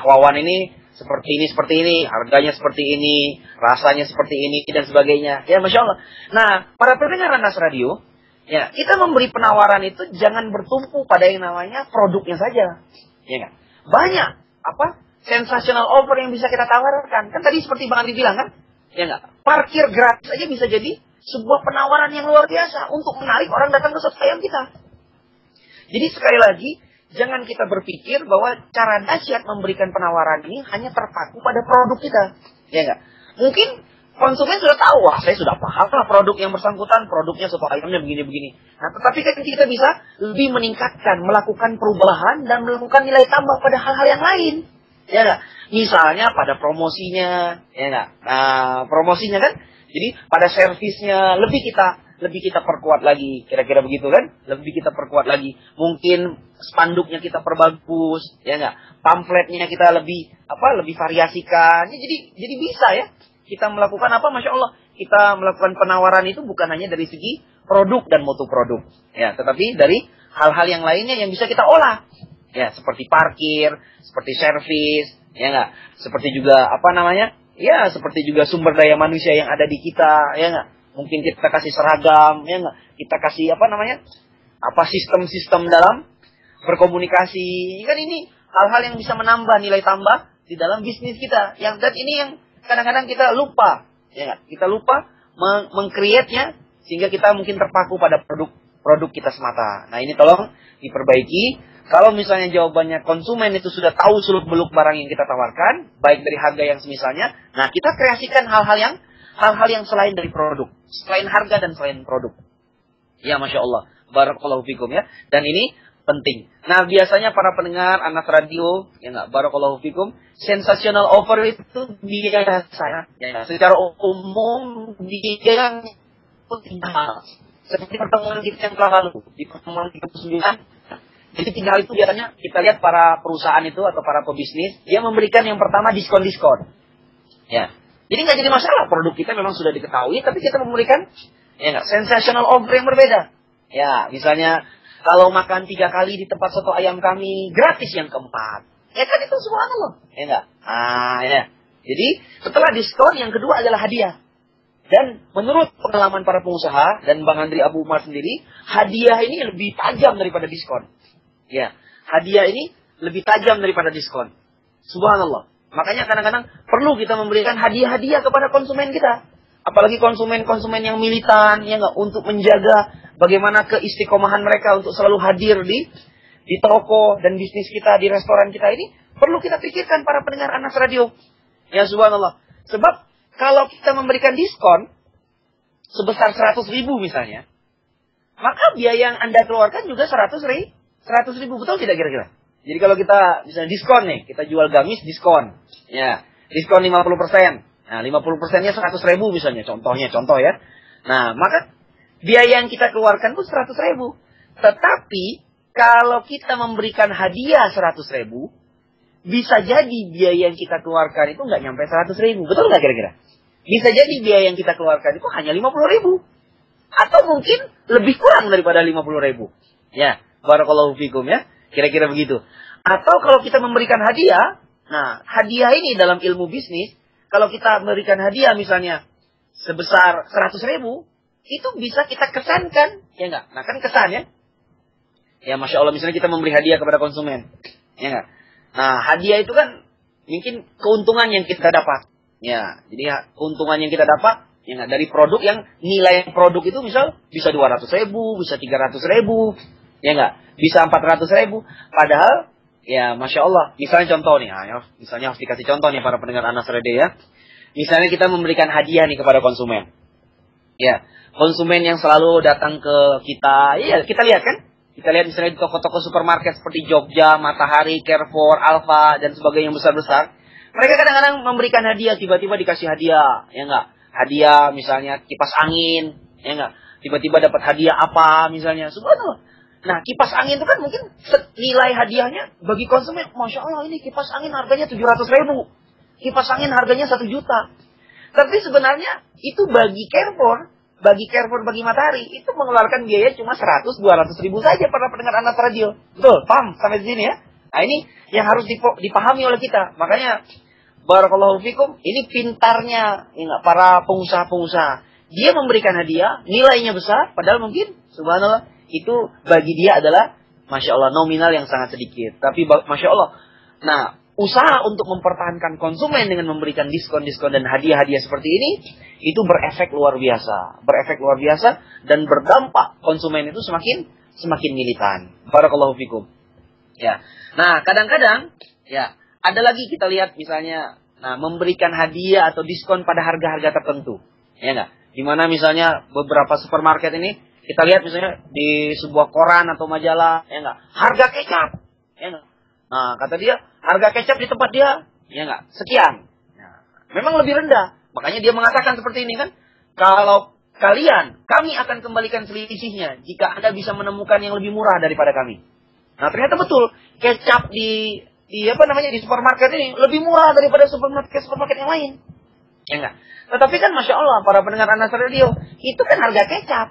Wawan ini seperti ini, harganya seperti ini, rasanya seperti ini, dan sebagainya. Ya, Masya Allah. Nah, para pendengar Anas Radio, ya, kita memberi penawaran itu jangan bertumpu pada yang namanya produknya saja. Ya kan? Banyak sensational offer yang bisa kita tawarkan. Kan tadi seperti Bang Andi bilang kan? Ya enggak? Parkir gratis aja bisa jadi sebuah penawaran yang luar biasa untuk menarik orang datang ke soto ayam kita. Jadi sekali lagi, jangan kita berpikir bahwa cara dahsyat memberikan penawaran ini hanya terpaku pada produk kita. Ya enggak? Mungkin konsumen sudah tahu, wah saya sudah paham lah produk yang bersangkutan, produknya soto ayamnya begini-begini. Nah, tetapi kan kita bisa lebih meningkatkan, melakukan perubahan dan melakukan nilai tambah pada hal-hal yang lain. Ya enggak? Misalnya pada promosinya, ya enggak? Nah, promosinya kan, jadi pada servisnya lebih kita perkuat lagi, kira-kira begitu kan? Lebih kita perkuat lagi. Mungkin spanduknya kita perbagus, ya enggak? Pamfletnya kita lebih variasikan. Ya, jadi bisa ya. Kita melakukan Masya Allah. Kita melakukan penawaran itu bukan hanya dari segi produk dan mutu produk, ya, tetapi dari hal-hal yang lainnya yang bisa kita olah. Ya, seperti parkir, seperti servis, ya enggak? Seperti juga ya, seperti juga sumber daya manusia yang ada di kita, ya enggak? Mungkin kita kasih seragam, ya enggak? Kita kasih sistem-sistem dalam berkomunikasi. Kan ini hal-hal yang bisa menambah nilai tambah di dalam bisnis kita. Dan ini yang kadang-kadang kita lupa, ya enggak? Kita lupa meng-create-nya sehingga kita mungkin terpaku pada produk kita semata. Nah, ini tolong diperbaiki. Kalau misalnya jawabannya konsumen itu sudah tahu seluk-beluk barang yang kita tawarkan, baik dari harga yang semisalnya, nah kita kreasikan hal-hal yang selain dari produk, selain harga dan selain produk. Ya, Masya Allah. Barakallahu fikum ya. Dan ini penting. Nah, biasanya para pendengar Anas Radio, ya enggak, barakallahu fikum, sensational offer itu biasa ya. Secara umum dia tinggal. Seperti pertemuan kita yang telah lalu, di pertemuan 39. Jadi 3 hal itu biasanya kita lihat para perusahaan itu atau para pebisnis, dia memberikan yang pertama diskon-diskon. Ya. Jadi nggak jadi masalah, produk kita memang sudah diketahui, tapi kita memberikan sensational offer yang berbeda. Ya, misalnya kalau makan 3 kali di tempat soto ayam kami, gratis yang keempat. Ya kan itu subhanallah. Ya enggak? Ya. Jadi setelah diskon, yang kedua adalah hadiah. Dan menurut pengalaman para pengusaha dan Bang Andri Abu Umar sendiri, hadiah ini lebih tajam daripada diskon. Ya, hadiah ini lebih tajam daripada diskon. Subhanallah. Makanya kadang-kadang perlu kita memberikan hadiah-hadiah kepada konsumen kita. Apalagi konsumen-konsumen yang militan, ya enggak, untuk menjaga bagaimana keistiqomahan mereka untuk selalu hadir di di toko dan bisnis kita, di restoran kita ini, perlu kita pikirkan para pendengar Anas Radio. Ya subhanallah. Sebab kalau kita memberikan diskon sebesar 100.000 misalnya, maka biaya yang Anda keluarkan juga 100.000. Betul tidak kira-kira? Jadi kalau kita misalnya diskon nih, kita jual gamis diskon. Ya, diskon 50%. Nah, 50%-nya 100.000 misalnya, contoh ya. Nah, maka biaya yang kita keluarkan pun 100.000. Tetapi kalau kita memberikan hadiah 100.000, bisa jadi biaya yang kita keluarkan itu nggak nyampe 100.000. Betul nggak kira-kira? Bisa jadi biaya yang kita keluarkan itu hanya 50.000. Atau mungkin lebih kurang daripada 50.000. Ya, barakallahu fikum ya. Kira-kira begitu. Atau kalau kita memberikan hadiah, nah hadiah ini dalam ilmu bisnis, kalau kita memberikan hadiah misalnya sebesar 100.000, itu bisa kita kesankan, ya enggak? Nah kan kesan ya. Ya Masya Allah, misalnya kita memberi hadiah kepada konsumen, ya enggak? Nah hadiah itu kan mungkin keuntungan yang kita dapat. Ya, jadi keuntungan yang kita dapat, ya enggak? Dari produk yang nilai produk itu misal bisa 200.000, bisa 300.000, ya enggak? Bisa 400.000. Padahal, ya Masya Allah, misalnya contoh nih, misalnya harus dikasih contoh nih para pendengar Anas Radio ya. Misalnya kita memberikan hadiah nih kepada konsumen. Ya, konsumen yang selalu datang ke kita, ya kita lihat kan? Kita lihat misalnya di toko-toko supermarket seperti Jogja, Matahari, Carrefour, Alfa, dan sebagainya yang besar-besar. Mereka kadang-kadang memberikan hadiah, tiba-tiba dikasih hadiah, ya enggak? Hadiah misalnya kipas angin, ya enggak? Tiba-tiba dapat hadiah apa misalnya, subhanallah. Nah, kipas angin itu kan mungkin nilai hadiahnya bagi konsumen, Masya Allah ini kipas angin harganya 700.000. Kipas angin harganya 1 juta. Tapi sebenarnya itu bagi Carrefour, bagi Matahari, itu mengeluarkan biaya cuma 100-200.000 saja para pendengar Anas Radio. Betul, paham sampai sini ya? Nah ini yang harus dipahami oleh kita. Makanya, barakallahu fikum, ini pintarnya para pengusaha-pengusaha. Dia memberikan hadiah, nilainya besar, padahal mungkin, subhanallah, itu bagi dia adalah Masya Allah nominal yang sangat sedikit. Tapi Masya Allah. Nah, usaha untuk mempertahankan konsumen dengan memberikan diskon-diskon dan hadiah-hadiah seperti ini, itu berefek luar biasa. Berefek luar biasa dan berdampak konsumen itu semakin militan. Barakallahu fikum. Ya. Nah, kadang-kadang ya, ada lagi kita lihat misalnya memberikan hadiah atau diskon pada harga-harga tertentu. Ya enggak? Di mana misalnya beberapa supermarket ini kita lihat misalnya di sebuah koran atau majalah, ya enggak, harga kecap, ya enggak. Nah, kata dia, harga kecap di tempat dia, ya enggak, sekian. Nah, memang lebih rendah. Makanya dia mengatakan seperti ini kan, kalau kami akan kembalikan selisihnya jika Anda bisa menemukan yang lebih murah daripada kami. Nah, ternyata betul, kecap di supermarket ini lebih murah daripada supermarket yang lain. Ya enggak. Tetapi kan Masya Allah, para pendengar Anas Radio, itu kan harga kecap.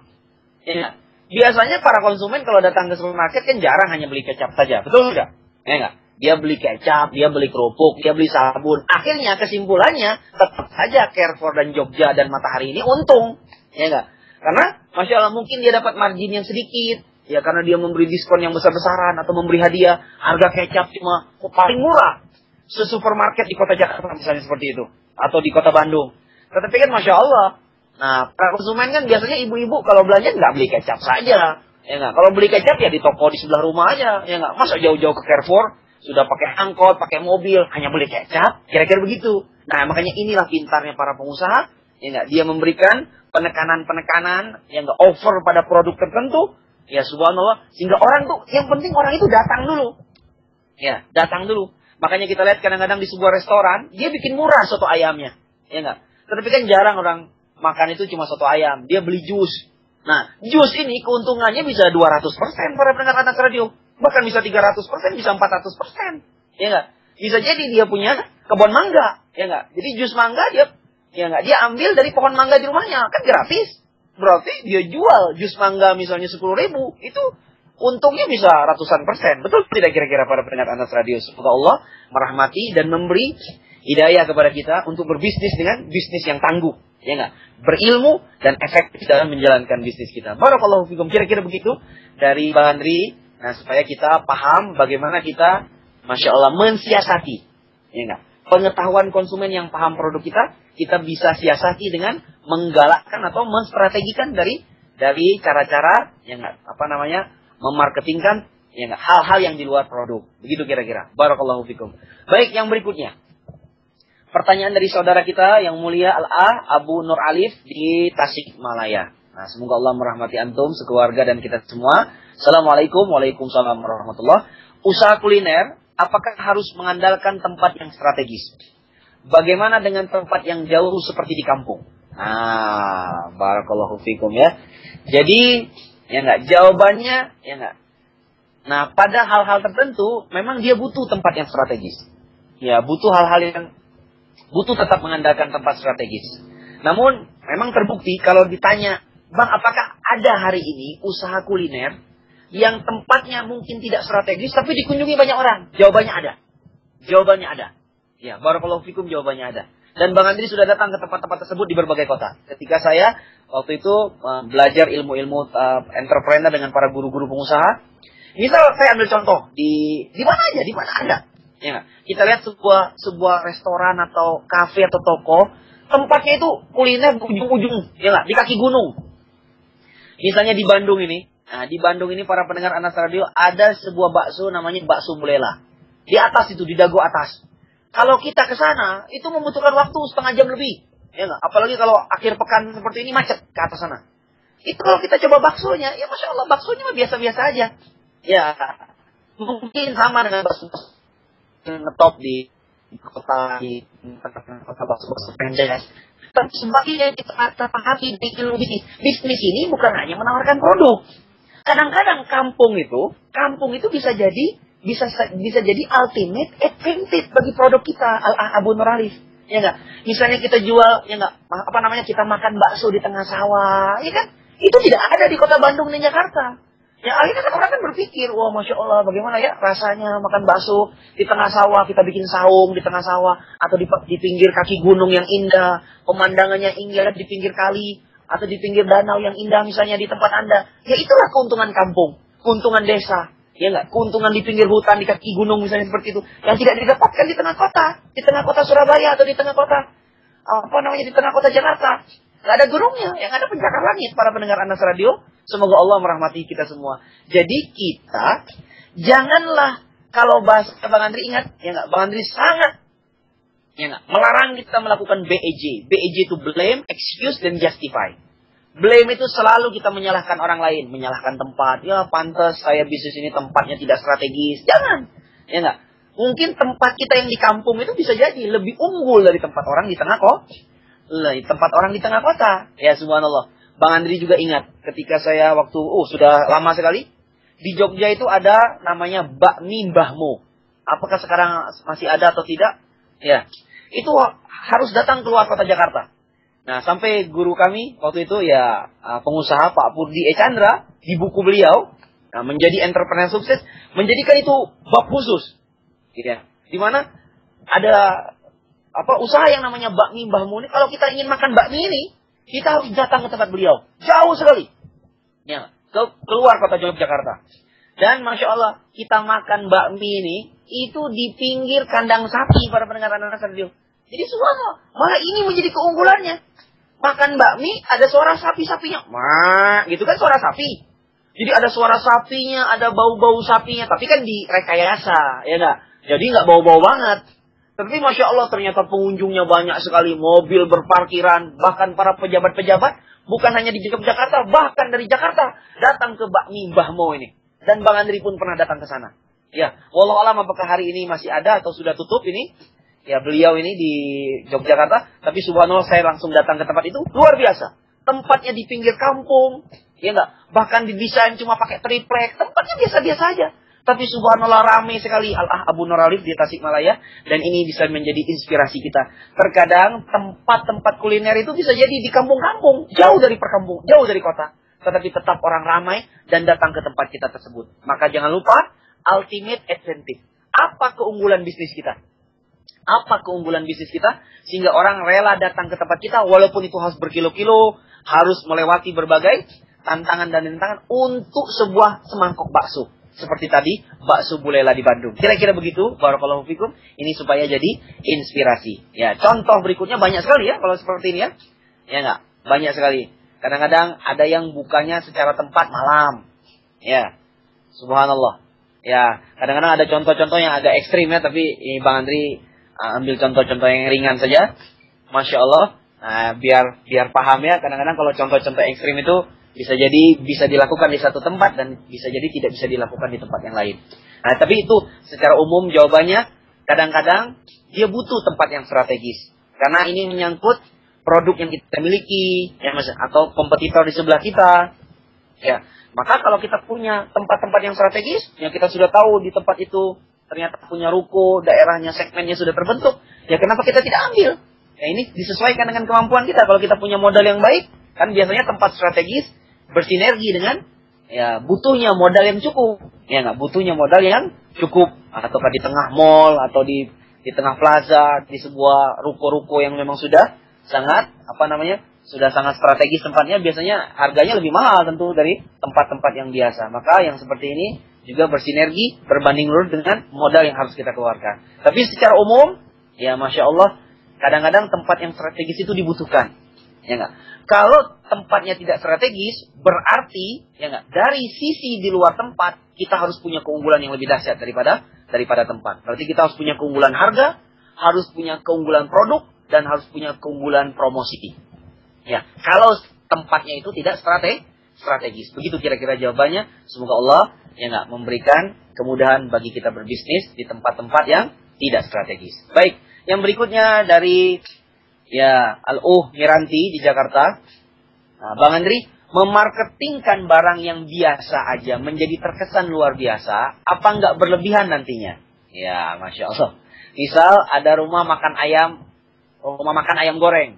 Ya, biasanya para konsumen kalau datang ke supermarket kan jarang hanya beli kecap saja, betul enggak? Ya enggak? Dia beli kecap, dia beli kerupuk, dia beli sabun. Akhirnya kesimpulannya tetap saja Carrefour dan Jogja dan Matahari ini untung, ya enggak? Karena Masya Allah mungkin dia dapat margin yang sedikit, ya karena dia memberi diskon yang besar-besaran atau memberi hadiah, harga kecap cuma paling murah se-supermarket di kota Jakarta misalnya seperti itu, atau di kota Bandung. Tetapi kan Masya Allah, nah, para konsumen kan biasanya ibu-ibu kalau belanja nggak beli kecap saja, ya nggak. Kalau beli kecap ya di toko di sebelah rumah aja, ya nggak. Masa jauh-jauh ke Carrefour, sudah pakai angkot, pakai mobil, hanya beli kecap, kira-kira begitu. Nah, makanya inilah pintarnya para pengusaha, ya nggak. Dia memberikan penekanan-penekanan, yang nggak over pada produk tertentu, ya subhanallah, sehingga orang tuh, yang penting orang itu datang dulu, ya datang dulu. Makanya kita lihat kadang-kadang di sebuah restoran, dia bikin murah soto ayamnya, ya nggak. Tetapi kan jarang orang makan itu cuma soto ayam. Dia beli jus. Nah, jus ini keuntungannya bisa 200% para pendengar Anas Radio. Bahkan bisa 300%, bisa 400%. Ya enggak? Bisa jadi dia punya kebun mangga. Ya enggak? Jadi jus mangga dia ambil dari pohon mangga di rumahnya. Kan gratis. Berarti dia jual jus mangga misalnya 10.000. Itu untungnya bisa ratusan persen. Betul tidak kira-kira para pendengar Anas Radio? Semoga Allah merahmati dan memberi hidayah kepada kita untuk berbisnis dengan bisnis yang tangguh, ya enggak? Berilmu dan efektif dalam menjalankan bisnis kita. Barakallahu fikum. Kira-kira begitu dari Bang Andri. Nah, supaya kita paham bagaimana kita, Masya Allah, mensiasati, ya enggak? Pengetahuan konsumen yang paham produk kita bisa siasati dengan menggalakkan atau menstrategikan dari cara-cara, ya enggak? Memarketingkan, Ya enggak? Hal-hal yang di luar produk. Begitu kira-kira. Barakallahu fikum. Baik, yang berikutnya. Pertanyaan dari saudara kita yang mulia Al-A Abu Nur Alif di Tasikmalaya. Nah, semoga Allah merahmati antum, sekeluarga dan kita semua. Assalamualaikum, waalaikumsalam warahmatullah. Usaha kuliner, apakah harus mengandalkan tempat yang strategis? Bagaimana dengan tempat yang jauh seperti di kampung? Nah, barakallahu fikum ya. Jadi, ya enggak, jawabannya ya enggak. Nah, pada hal-hal tertentu memang dia butuh tempat yang strategis. Ya, butuh hal-hal yang butuh tetap mengandalkan tempat strategis. Namun, memang terbukti kalau ditanya, Bang, apakah ada hari ini usaha kuliner yang tempatnya mungkin tidak strategis tapi dikunjungi banyak orang? Jawabannya ada. Jawabannya ada. Ya, barakallahu fikum, jawabannya ada. Dan Bang Andri sudah datang ke tempat-tempat tersebut di berbagai kota. Ketika saya waktu itu belajar ilmu-ilmu entrepreneur dengan para guru-guru pengusaha, misal saya ambil contoh di mana aja, di mana ada. Ya, kita lihat sebuah restoran atau kafe atau toko, tempatnya itu kuliner ujung-ujung, ya nggak, di kaki gunung. Misalnya di Bandung ini, nah di Bandung ini para pendengar Anas Radio ada sebuah bakso namanya bakso Bulela. Di atas itu, di dago atas. Kalau kita ke sana, itu membutuhkan waktu setengah jam lebih, ya nggak? Apalagi kalau akhir pekan seperti ini macet ke atas sana. Itu kalau kita coba baksonya, ya masya Allah baksonya biasa-biasa aja. Ya, mungkin sama dengan bakso ngetop di kota bakso pendek. Tapi sebagai yang kita pahami di bisnis ini bukan hanya menawarkan produk. Kadang-kadang kampung itu bisa jadi ultimate advantage bagi produk kita, Abu Nur Alif. Ya enggak? Misalnya kita jual, ya enggak, kita makan bakso di tengah sawah, ya kan? Itu tidak ada di kota Bandung dan Jakarta. Ya akhirnya kan orang kan berpikir, wah masya Allah bagaimana ya rasanya makan bakso di tengah sawah, kita bikin saung di tengah sawah, atau di pinggir kaki gunung yang indah, pemandangannya indah di pinggir kali, atau di pinggir danau yang indah misalnya di tempat Anda. Ya itulah keuntungan kampung, keuntungan desa, ya enggak, keuntungan di pinggir hutan, di kaki gunung misalnya seperti itu, yang tidak didapatkan di tengah kota Surabaya atau di tengah kota, di tengah kota Jakarta. Nggak ada gunungnya, yang ada pencakar langit para pendengar Anas Radio. Semoga Allah merahmati kita semua. Jadi kita janganlah, kalau bahasa Bang Andri ingat, ya nggak, Bang Andri sangat ya nggak, melarang kita melakukan BEJ. BEJ itu blame, excuse, dan justify. Blame itu selalu kita menyalahkan orang lain, menyalahkan tempat. Ya pantas saya bisnis ini tempatnya tidak strategis. Jangan, ya nggak. Mungkin tempat kita yang di kampung itu bisa jadi lebih unggul dari tempat orang di tengah kota. Ya subhanallah. Bang Andri juga ingat ketika saya waktu sudah lama sekali di Jogja itu ada namanya bakmi Mbahmu. Apakah sekarang masih ada atau tidak? Ya, itu harus datang keluar kota Jakarta. Nah, sampai guru kami waktu itu ya pengusaha Pak Purdi E. Chandra di buku beliau, nah, menjadi entrepreneur sukses, menjadikan itu bab khusus. Ya, di mana ada usaha yang namanya bakmi Mbahmu ini. Kalau kita ingin makan bakmi ini, kita harus datang ke tempat beliau. Jauh sekali. Ya, keluar kota Yogyakarta. Dan Masya Allah, kita makan bakmi ini, itu di pinggir kandang sapi para pendengar Anas Radio. Jadi subhanallah, malah ini menjadi keunggulannya. Makan bakmi, ada suara sapi-sapinya. Gitu kan suara sapi. Jadi ada suara sapinya, ada bau-bau sapinya. Tapi kan direkayasa, ya enggak? Jadi enggak bau-bau banget. Tapi Masya Allah ternyata pengunjungnya banyak sekali. Mobil berparkiran. Bahkan para pejabat-pejabat. Bukan hanya di Yogyakarta. Bahkan dari Jakarta. Datang ke bakmi Mbah Mo ini. Dan Bang Andri pun pernah datang ke sana. Ya. Wallahualam apakah hari ini masih ada atau sudah tutup ini. Ya beliau ini di Yogyakarta. Tapi subhanallah saya langsung datang ke tempat itu. Luar biasa. Tempatnya di pinggir kampung. Ya enggak. Bahkan didesain cuma pakai triplek. Tempatnya biasa-biasa aja. Tapi subhanallah ramai sekali Abu Nur Alif di Tasikmalaya. Dan ini bisa menjadi inspirasi kita. Terkadang tempat-tempat kuliner itu bisa jadi di kampung-kampung. Jauh dari perkampung, jauh dari kota. Tetapi tetap orang ramai dan datang ke tempat kita tersebut. Maka jangan lupa, ultimate advantage. Apa keunggulan bisnis kita? Apa keunggulan bisnis kita? Sehingga orang rela datang ke tempat kita. Walaupun itu harus berkilo-kilo. Harus melewati berbagai tantangan dan rintangan. Untuk sebuah semangkok bakso. Seperti tadi, bakso Bulela di Bandung. Kira-kira begitu, barakallahu fikum. Ini supaya jadi inspirasi. Ya, contoh berikutnya banyak sekali ya, kalau seperti ini ya. Ya enggak? Banyak sekali. Kadang-kadang ada yang bukanya secara tempat malam. Ya, subhanallah. Ya, kadang-kadang ada contoh-contoh yang agak ekstrim ya, tapi ini Bang Andri ambil contoh-contoh yang ringan saja. Masya Allah, biar paham ya, kadang-kadang kalau contoh-contoh ekstrim itu bisa dilakukan di satu tempat dan bisa jadi tidak bisa dilakukan di tempat yang lain. Nah, tapi itu secara umum jawabannya, kadang-kadang dia butuh tempat yang strategis. Karena ini menyangkut produk yang kita miliki, ya, atau kompetitor di sebelah kita. Ya, maka kalau kita punya tempat-tempat yang strategis, yang kita sudah tahu di tempat itu ternyata punya ruko, daerahnya, segmennya sudah terbentuk, ya kenapa kita tidak ambil? Ya ini disesuaikan dengan kemampuan kita. Kalau kita punya modal yang baik, kan biasanya tempat strategis bersinergi dengan ya butuhnya modal yang cukup. Ya nggak, butuhnya modal yang cukup, ataukah di tengah mall atau di tengah plaza, di sebuah ruko-ruko yang memang sudah sangat sudah sangat strategis tempatnya, biasanya harganya lebih mahal tentu dari tempat-tempat yang biasa. Maka yang seperti ini juga bersinergi, berbanding lurus dengan modal yang harus kita keluarkan. Tapi secara umum, ya Masya Allah, kadang-kadang tempat yang strategis itu dibutuhkan. Ya enggak? Kalau tempatnya tidak strategis, berarti ya enggak, dari sisi di luar tempat, kita harus punya keunggulan yang lebih dahsyat daripada tempat. Berarti kita harus punya keunggulan harga, harus punya keunggulan produk, dan harus punya keunggulan promosi. Ya, kalau tempatnya itu tidak strategis. Begitu kira-kira jawabannya. Semoga Allah ya enggak memberikan kemudahan bagi kita berbisnis di tempat-tempat yang tidak strategis. Baik, yang berikutnya dari ya Al-Uh Miranti di Jakarta. Nah, Bang Andri, memarketingkan barang yang biasa aja menjadi terkesan luar biasa, apa enggak berlebihan nantinya? Ya, Masya Allah. Misal ada rumah makan ayam goreng.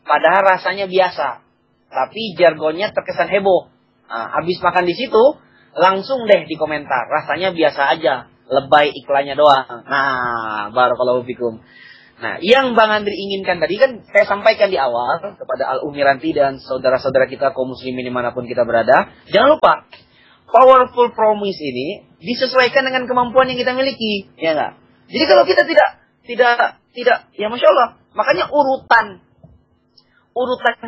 Padahal rasanya biasa, tapi jargonnya terkesan heboh. Nah, habis makan di situ, langsung deh di komentar, rasanya biasa aja, lebay iklannya doang. Nah, barakallahu fikum. Nah, yang Bang Andri inginkan tadi kan saya sampaikan di awal kepada Al-Umiranti dan saudara-saudara kita kaum muslimin dimanapun kita berada. Jangan lupa, powerful promise ini disesuaikan dengan kemampuan yang kita miliki, ya enggak? Jadi kalau kita tidak, ya Masya Allah, makanya urutan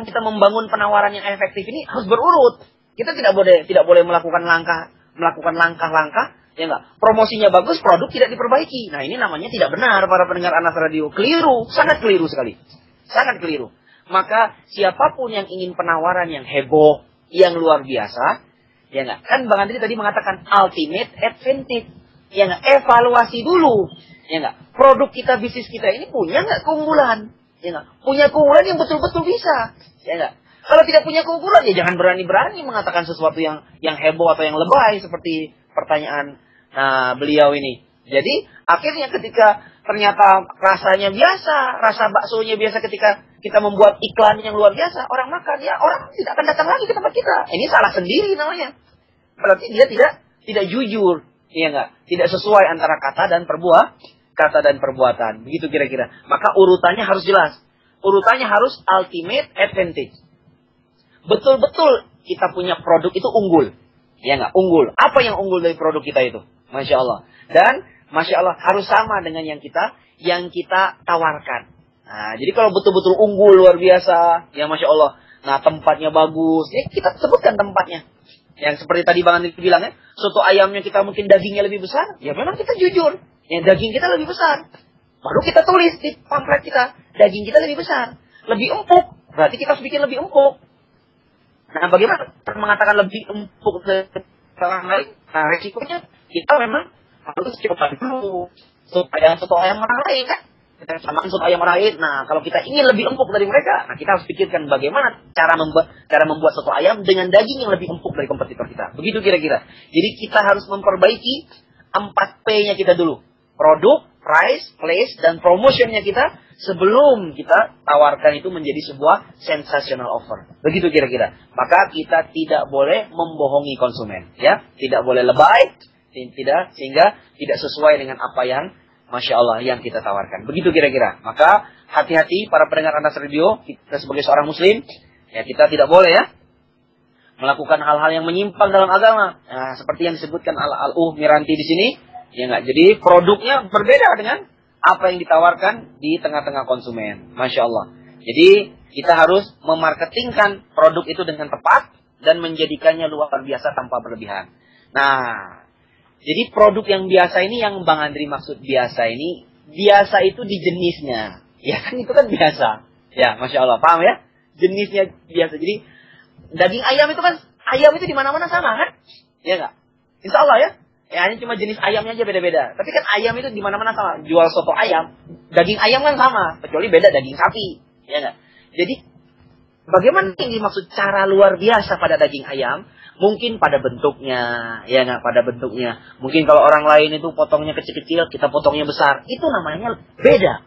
kita membangun penawaran yang efektif ini harus berurut. Kita tidak boleh melakukan langkah-langkah, ya enggak. Promosinya bagus, produk tidak diperbaiki. Nah, ini namanya tidak benar para pendengar Anas Radio. Keliru, sangat keliru sekali. Sangat keliru. Maka siapapun yang ingin penawaran yang heboh, yang luar biasa, ya enggak. Kan Bang Andri tadi mengatakan ultimate advantage. Ya enggak, evaluasi dulu. Ya enggak, produk kita, bisnis kita ini punya enggak keunggulan? Ya enggak? Punya keunggulan yang betul-betul bisa. Ya enggak? Kalau tidak punya keunggulan, ya jangan berani-berani mengatakan sesuatu yang heboh atau yang lebay seperti pertanyaan beliau ini. Jadi, akhirnya ketika ternyata rasanya biasa, rasa baksonya biasa, ketika kita membuat iklan yang luar biasa, orang makan, ya orang tidak akan datang lagi ke tempat kita. Ini salah sendiri namanya. Berarti dia tidak jujur. Ya enggak? Tidak sesuai antara kata dan perbuatan. Begitu kira-kira. Maka urutannya harus jelas. Urutannya harus ultimate advantage. Betul-betul kita punya produk itu unggul. Ya enggak? Unggul. Apa yang unggul dari produk kita itu? Masya Allah. Dan Masya Allah harus sama dengan yang kita tawarkan. Nah, jadi kalau betul-betul unggul luar biasa, ya Masya Allah. Nah, tempatnya bagus. Ya kita sebutkan tempatnya. Yang seperti tadi Bang Andri bilang ya, soto ayamnya kita mungkin dagingnya lebih besar. Ya memang kita jujur. Yang daging kita lebih besar. Baru kita tulis di pamflet kita, daging kita lebih besar, lebih empuk. Berarti kita harus bikin lebih empuk. Nah, bagaimana mengatakan lebih empuk dari orang lain? Nah, resikonya kita memang harus coba dulu supaya soto ayam orang lain kan. Kita samakan soto ayam orang lain. Nah, kalau kita ingin lebih empuk dari mereka, nah kita harus pikirkan bagaimana cara membuat soto ayam dengan daging yang lebih empuk dari kompetitor kita. Begitu kira-kira. Jadi kita harus memperbaiki 4P-nya kita dulu. Produk, price, place, dan promotionnya kita sebelum kita tawarkan itu menjadi sebuah sensational offer. Begitu kira-kira. Maka kita tidak boleh membohongi konsumen, ya, tidak boleh lebay, sehingga tidak sesuai dengan apa yang Masya Allah yang kita tawarkan. Begitu kira-kira. Maka hati-hati para pendengar Anas Radio, kita sebagai seorang Muslim, ya kita tidak boleh ya melakukan hal-hal yang menyimpang dalam agama. Nah, seperti yang disebutkan Al-Uh Miranti di sini. Ya enggak, jadi produknya berbeda dengan apa yang ditawarkan di tengah-tengah konsumen. Masya Allah. Jadi kita harus memarketingkan produk itu dengan tepat dan menjadikannya luar biasa tanpa berlebihan. Nah, Jadi produk yang biasa ini yang Bang Andri maksud biasa ini, biasa itu di jenisnya. Ya kan itu kan biasa. Ya, Masya Allah, paham ya? Jenisnya biasa. Jadi daging ayam itu kan, ayam itu di mana-mana sama kan? Ya nggak? Insya Allah ya. Ya hanya cuma jenis ayamnya aja beda-beda. Tapi kan ayam itu di mana-mana sama. Jual soto ayam, daging ayam kan sama, kecuali beda daging sapi. Ya nggak? Jadi bagaimana yang dimaksud cara luar biasa pada daging ayam? Mungkin pada bentuknya, ya nggak, pada bentuknya. Mungkin kalau orang lain itu potongnya kecil-kecil, kita potongnya besar. Itu namanya beda.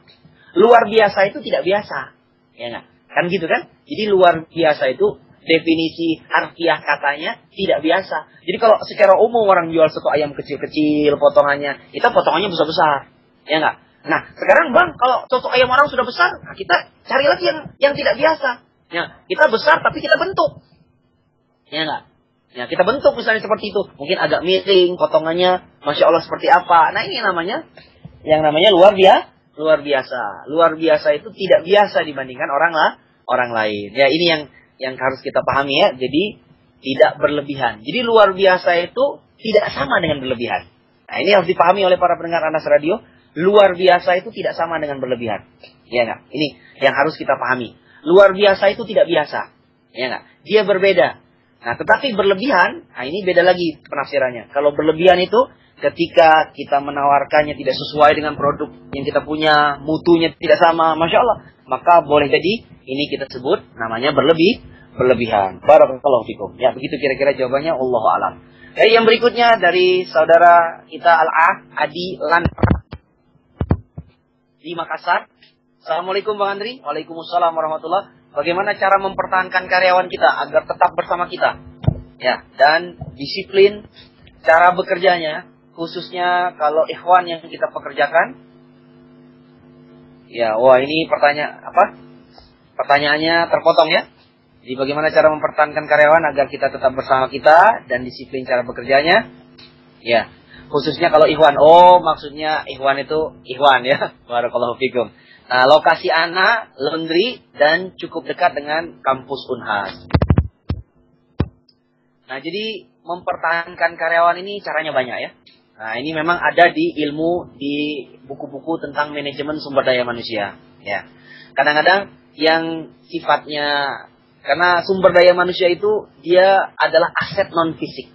Luar biasa itu tidak biasa, ya nggak? Kan gitu kan? Jadi luar biasa itu definisi harfiah katanya tidak biasa. Jadi kalau secara umum orang jual soto ayam kecil-kecil potongannya, kita potongannya besar-besar, ya nggak? Nah sekarang Bang, kalau soto ayam orang sudah besar, nah kita cari lagi yang tidak biasa. Ya, kita besar tapi kita bentuk, ya nggak? Ya, kita bentuk misalnya seperti itu. Mungkin agak miring, potongannya Masya Allah seperti apa. Nah ini namanya, yang namanya luar biasa. Luar biasa itu tidak biasa dibandingkan orang lain. Ya ini yang harus kita pahami ya. Jadi tidak berlebihan. Jadi luar biasa itu tidak sama dengan berlebihan. Nah ini harus dipahami oleh para pendengar Anas Radio. Luar biasa itu tidak sama dengan berlebihan. Ya nggak? Ini yang harus kita pahami. Luar biasa itu tidak biasa. Ya nggak? Dia berbeda. Nah, tetapi berlebihan, nah ini beda lagi penafsirannya. Kalau berlebihan itu ketika kita menawarkannya tidak sesuai dengan produk yang kita punya, mutunya tidak sama, Masya Allah, maka boleh jadi ini kita sebut namanya berlebihan. Barakallahu fikum. Ya, begitu kira-kira jawabannya, Allahu a'lam. Yang berikutnya dari saudara kita Adi Lan di Makassar. Assalamualaikum Bang Andri. Waalaikumsalam warahmatullahi. Bagaimana cara mempertahankan karyawan kita agar tetap bersama kita? Ya, dan disiplin cara bekerjanya, khususnya kalau ikhwan yang kita pekerjakan. Ya, wah ini pertanyaannya terpotong ya. Jadi bagaimana cara mempertahankan karyawan agar kita tetap bersama kita dan disiplin cara bekerjanya? Ya, khususnya kalau ikhwan. Oh, maksudnya ikhwan itu ikhwan ya. Barakallahu fikum. Nah, lokasi anak, laundry, dan cukup dekat dengan kampus Unhas. Nah, jadi mempertahankan karyawan ini caranya banyak ya. Nah, ini memang ada di ilmu, di buku-buku tentang manajemen sumber daya manusia. Ya, kadang-kadang yang sifatnya, karena sumber daya manusia itu dia adalah aset non fisik,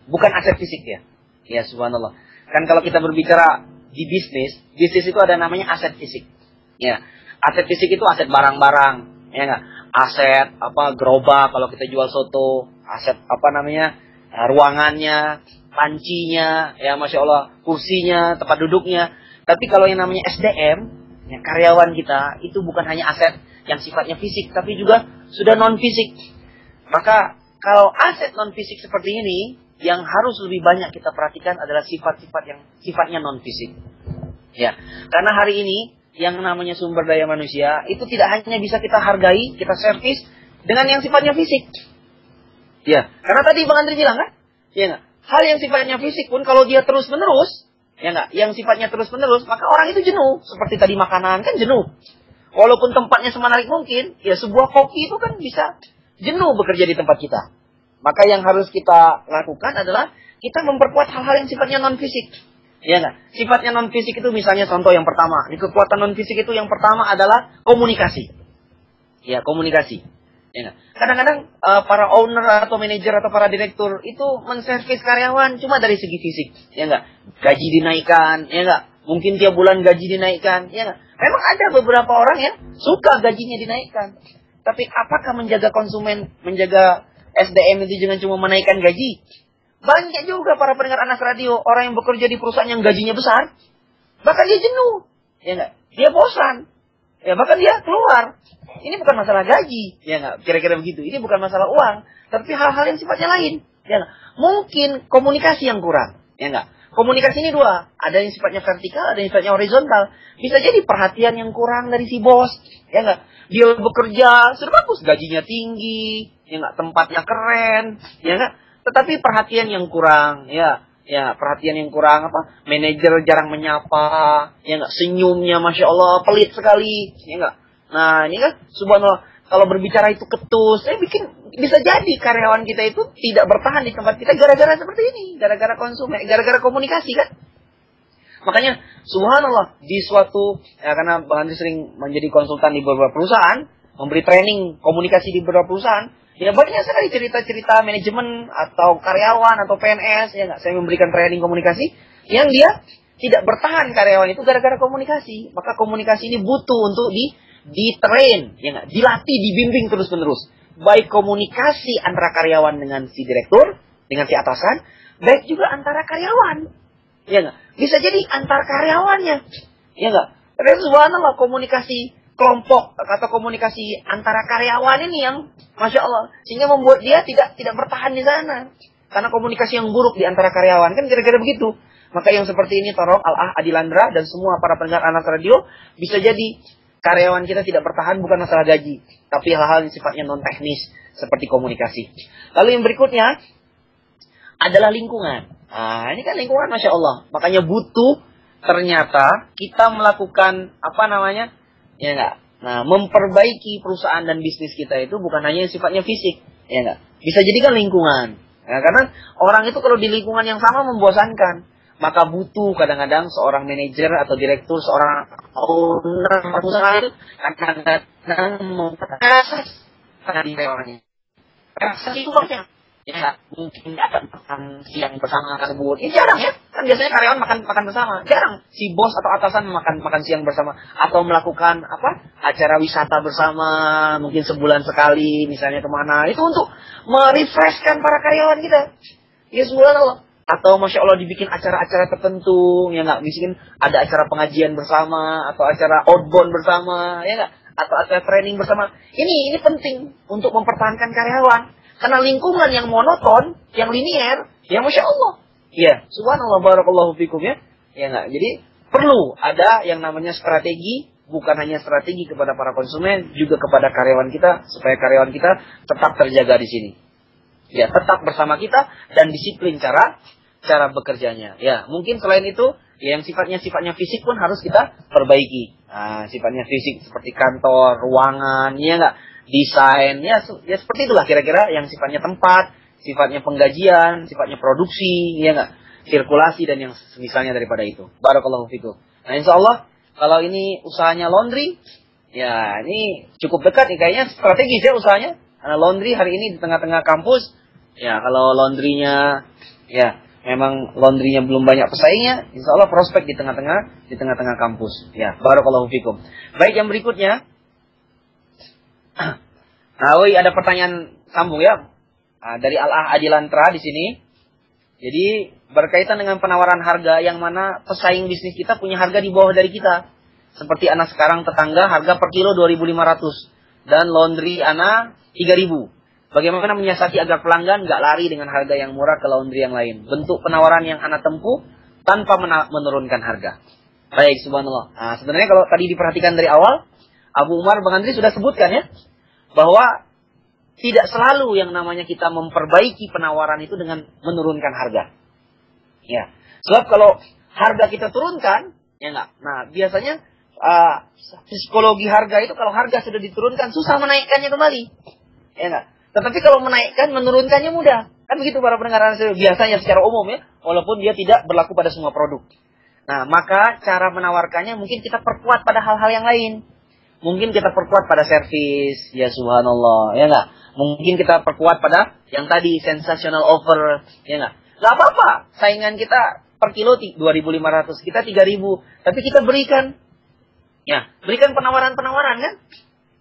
bukan aset fisik ya. Ya, subhanallah. Kan kalau kita berbicara di bisnis itu ada namanya aset fisik. Ya, aset fisik itu aset barang-barang, ya nggak? Aset gerobak kalau kita jual soto, aset ruangannya, pancinya, ya Masya Allah, kursinya, tempat duduknya. Tapi kalau yang namanya SDM, ya, karyawan kita itu bukan hanya aset yang sifatnya fisik, tapi juga sudah non fisik. Maka kalau aset non fisik seperti ini, yang harus lebih banyak kita perhatikan adalah sifat-sifat yang sifatnya non fisik. Ya, karena hari ini yang namanya sumber daya manusia itu tidak hanya bisa kita hargai, kita servis dengan yang sifatnya fisik. Ya, karena tadi Bang Andri bilang kan, ya nggak? Hal yang sifatnya fisik pun kalau dia terus-menerus, ya nggak? Yang sifatnya terus-menerus, maka orang itu jenuh. Seperti tadi makanan kan jenuh. Walaupun tempatnya semenarik mungkin, ya sebuah koki itu kan bisa jenuh bekerja di tempat kita. Maka yang harus kita lakukan adalah kita memperkuat hal-hal yang sifatnya non fisik. Ya enggak? Sifatnya non fisik itu misalnya contoh yang pertama. Di kekuatan non fisik itu yang pertama adalah komunikasi. Ya, komunikasi. Ya enggak? Kadang-kadang para owner atau manajer atau para direktur itu menservis karyawan cuma dari segi fisik. Ya enggak? Gaji dinaikkan, ya enggak? Mungkin tiap bulan gaji dinaikkan, ya enggak? Memang ada beberapa orang yang suka gajinya dinaikkan. Tapi apakah menjaga konsumen, menjaga SDM itu jangan cuma menaikkan gaji? Banyak juga para pendengar Anas Radio, orang yang bekerja di perusahaan yang gajinya besar, bahkan dia jenuh, ya enggak? Dia bosan, ya bahkan dia keluar. Ini bukan masalah gaji, ya enggak? Kira-kira begitu. Ini bukan masalah uang, tapi hal-hal yang sifatnya lain, ya enggak? Mungkin komunikasi yang kurang, ya enggak? Komunikasi ini dua, ada yang sifatnya vertikal, ada yang sifatnya horizontal. Bisa jadi perhatian yang kurang dari si bos, ya enggak? Dia bekerja sudah bagus, gajinya tinggi, ya enggak? Tempatnya keren, ya enggak? Tetapi perhatian yang kurang, ya perhatian yang kurang manajer jarang menyapa, ya enggak, senyumnya Masya Allah pelit sekali, ya enggak. Nah ini kan subhanallah, kalau berbicara itu ketus, bisa jadi karyawan kita itu tidak bertahan di tempat kita gara-gara seperti ini, gara-gara konsumen, gara-gara komunikasi kan. Makanya subhanallah di suatu, ya karena Bang Andri sering menjadi konsultan di beberapa perusahaan, memberi training komunikasi di beberapa perusahaan, ya banyak sekali cerita-cerita manajemen atau karyawan atau PNS, ya nggak, saya memberikan training komunikasi yang dia tidak bertahan karyawan itu gara-gara komunikasi. Maka komunikasi ini butuh untuk di-train, ya nggak, dilatih, dibimbing terus-menerus. Baik komunikasi antara karyawan dengan si direktur, dengan si atasan, baik juga antara karyawan. Ya nggak? Bisa jadi antar karyawannya. Ya nggak? Tapi subhanallah komunikasi kelompok atau komunikasi antara karyawan ini yang Masya Allah. Sehingga membuat dia tidak bertahan di sana. Karena komunikasi yang buruk di antara karyawan. Kan kira-kira begitu. Maka yang seperti ini tolong Al-Ah Adilandra dan semua para pendengar Anas Radio. Bisa jadi karyawan kita tidak bertahan bukan masalah gaji. Tapi hal-hal yang sifatnya non-teknis. Seperti komunikasi. Lalu yang berikutnya adalah lingkungan. Nah, ini kan lingkungan Masya Allah. Makanya butuh ternyata kita melakukan ya enggak. Nah, memperbaiki perusahaan dan bisnis kita itu bukan hanya sifatnya fisik, ya enggak. Bisa jadi kan lingkungan. Ya, karena orang itu kalau di lingkungan yang sama membosankan. Maka butuh kadang-kadang seorang manajer atau direktur, seorang owner perusahaan itu kadang-kadang memperasas di orangnya. Perasas itu maksudnya. Ya, mungkin akan makan siang bersama tersebut. Ini jarang ya. Kan biasanya karyawan makan bersama. Jarang si bos atau atasan makan siang bersama atau melakukan acara wisata bersama, mungkin sebulan sekali misalnya kemana. Itu untuk merefreshkan para karyawan kita. Ya subhanallah. Atau Masya Allah dibikin acara-acara tertentu, ya nggak, bikin ada acara pengajian bersama atau acara outbound bersama, ya nggak, atau acara training bersama. Ini penting untuk mempertahankan karyawan. Karena lingkungan yang monoton, yang linier, ya Masya Allah. Ya, subhanallah, barakallahu fikum ya. Ya enggak, jadi perlu ada yang namanya strategi, bukan hanya strategi kepada para konsumen, juga kepada karyawan kita, supaya karyawan kita tetap terjaga di sini. Ya, tetap bersama kita dan disiplin cara bekerjanya. Ya, mungkin selain itu, ya yang sifatnya fisik pun harus kita perbaiki. Nah, sifatnya fisik seperti kantor, ruangan, ya enggak, desain, ya seperti itulah kira-kira yang sifatnya tempat, sifatnya penggajian, sifatnya produksi, ya enggak, sirkulasi dan yang misalnya daripada itu. Barakallahu fikum. Nah, insya Allah kalau ini usahanya laundry, ya ini cukup dekat nih kayaknya strategis ya usahanya. Karena laundry hari ini di tengah-tengah kampus, ya kalau laundrynya, ya memang laundrynya belum banyak pesaingnya, insya Allah prospek di tengah-tengah kampus. Ya, barakallahu fikum. Baik, yang berikutnya. Nah, ada pertanyaan sambung ya dari Al-Ah Adilantra di sini. Jadi berkaitan dengan penawaran harga yang mana pesaing bisnis kita punya harga di bawah dari kita. Seperti anak sekarang tetangga harga per kilo 2.500 dan laundry anak 3.000. Bagaimana menyiasati agar pelanggan nggak lari dengan harga yang murah ke laundry yang lain? Bentuk penawaran yang anak tempuh tanpa menurunkan harga. Baik, subhanallah. Nah, sebenarnya kalau tadi diperhatikan dari awal, Abu Umar Bang Andri sudah sebutkan ya, bahwa tidak selalu yang namanya kita memperbaiki penawaran itu dengan menurunkan harga. Ya, sebab kalau harga kita turunkan, ya enggak. Nah, biasanya psikologi harga itu kalau harga sudah diturunkan susah menaikkannya kembali. Ya enggak. Tetapi kalau menaikkan, menurunkannya mudah. Kan begitu para pendengar biasanya secara umum ya, walaupun dia tidak berlaku pada semua produk. Nah, maka cara menawarkannya mungkin kita perkuat pada hal-hal yang lain. Mungkin kita perkuat pada servis, ya subhanallah, ya enggak. Mungkin kita perkuat pada yang tadi, sensational offer, ya enggak. Enggak apa-apa, saingan kita per kilo 2.500, kita 3.000. Tapi kita berikan penawaran-penawaran kan.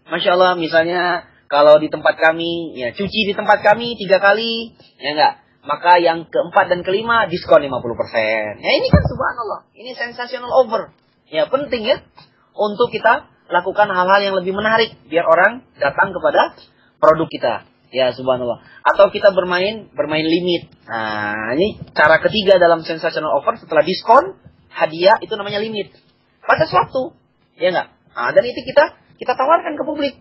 Masya Allah, misalnya kalau di tempat kami, ya cuci di tempat kami 3 kali, ya enggak. Maka yang keempat dan kelima diskon 50%. Ya ini kan subhanallah, ini sensational offer. Ya penting ya, untuk kita lakukan hal-hal yang lebih menarik biar orang datang kepada produk kita. Ya subhanallah. Atau kita bermain limit. Nah, ini cara ketiga dalam sensational offer setelah diskon, hadiah itu namanya limit. Pada suatu, ya enggak? Nah, dan itu kita tawarkan ke publik.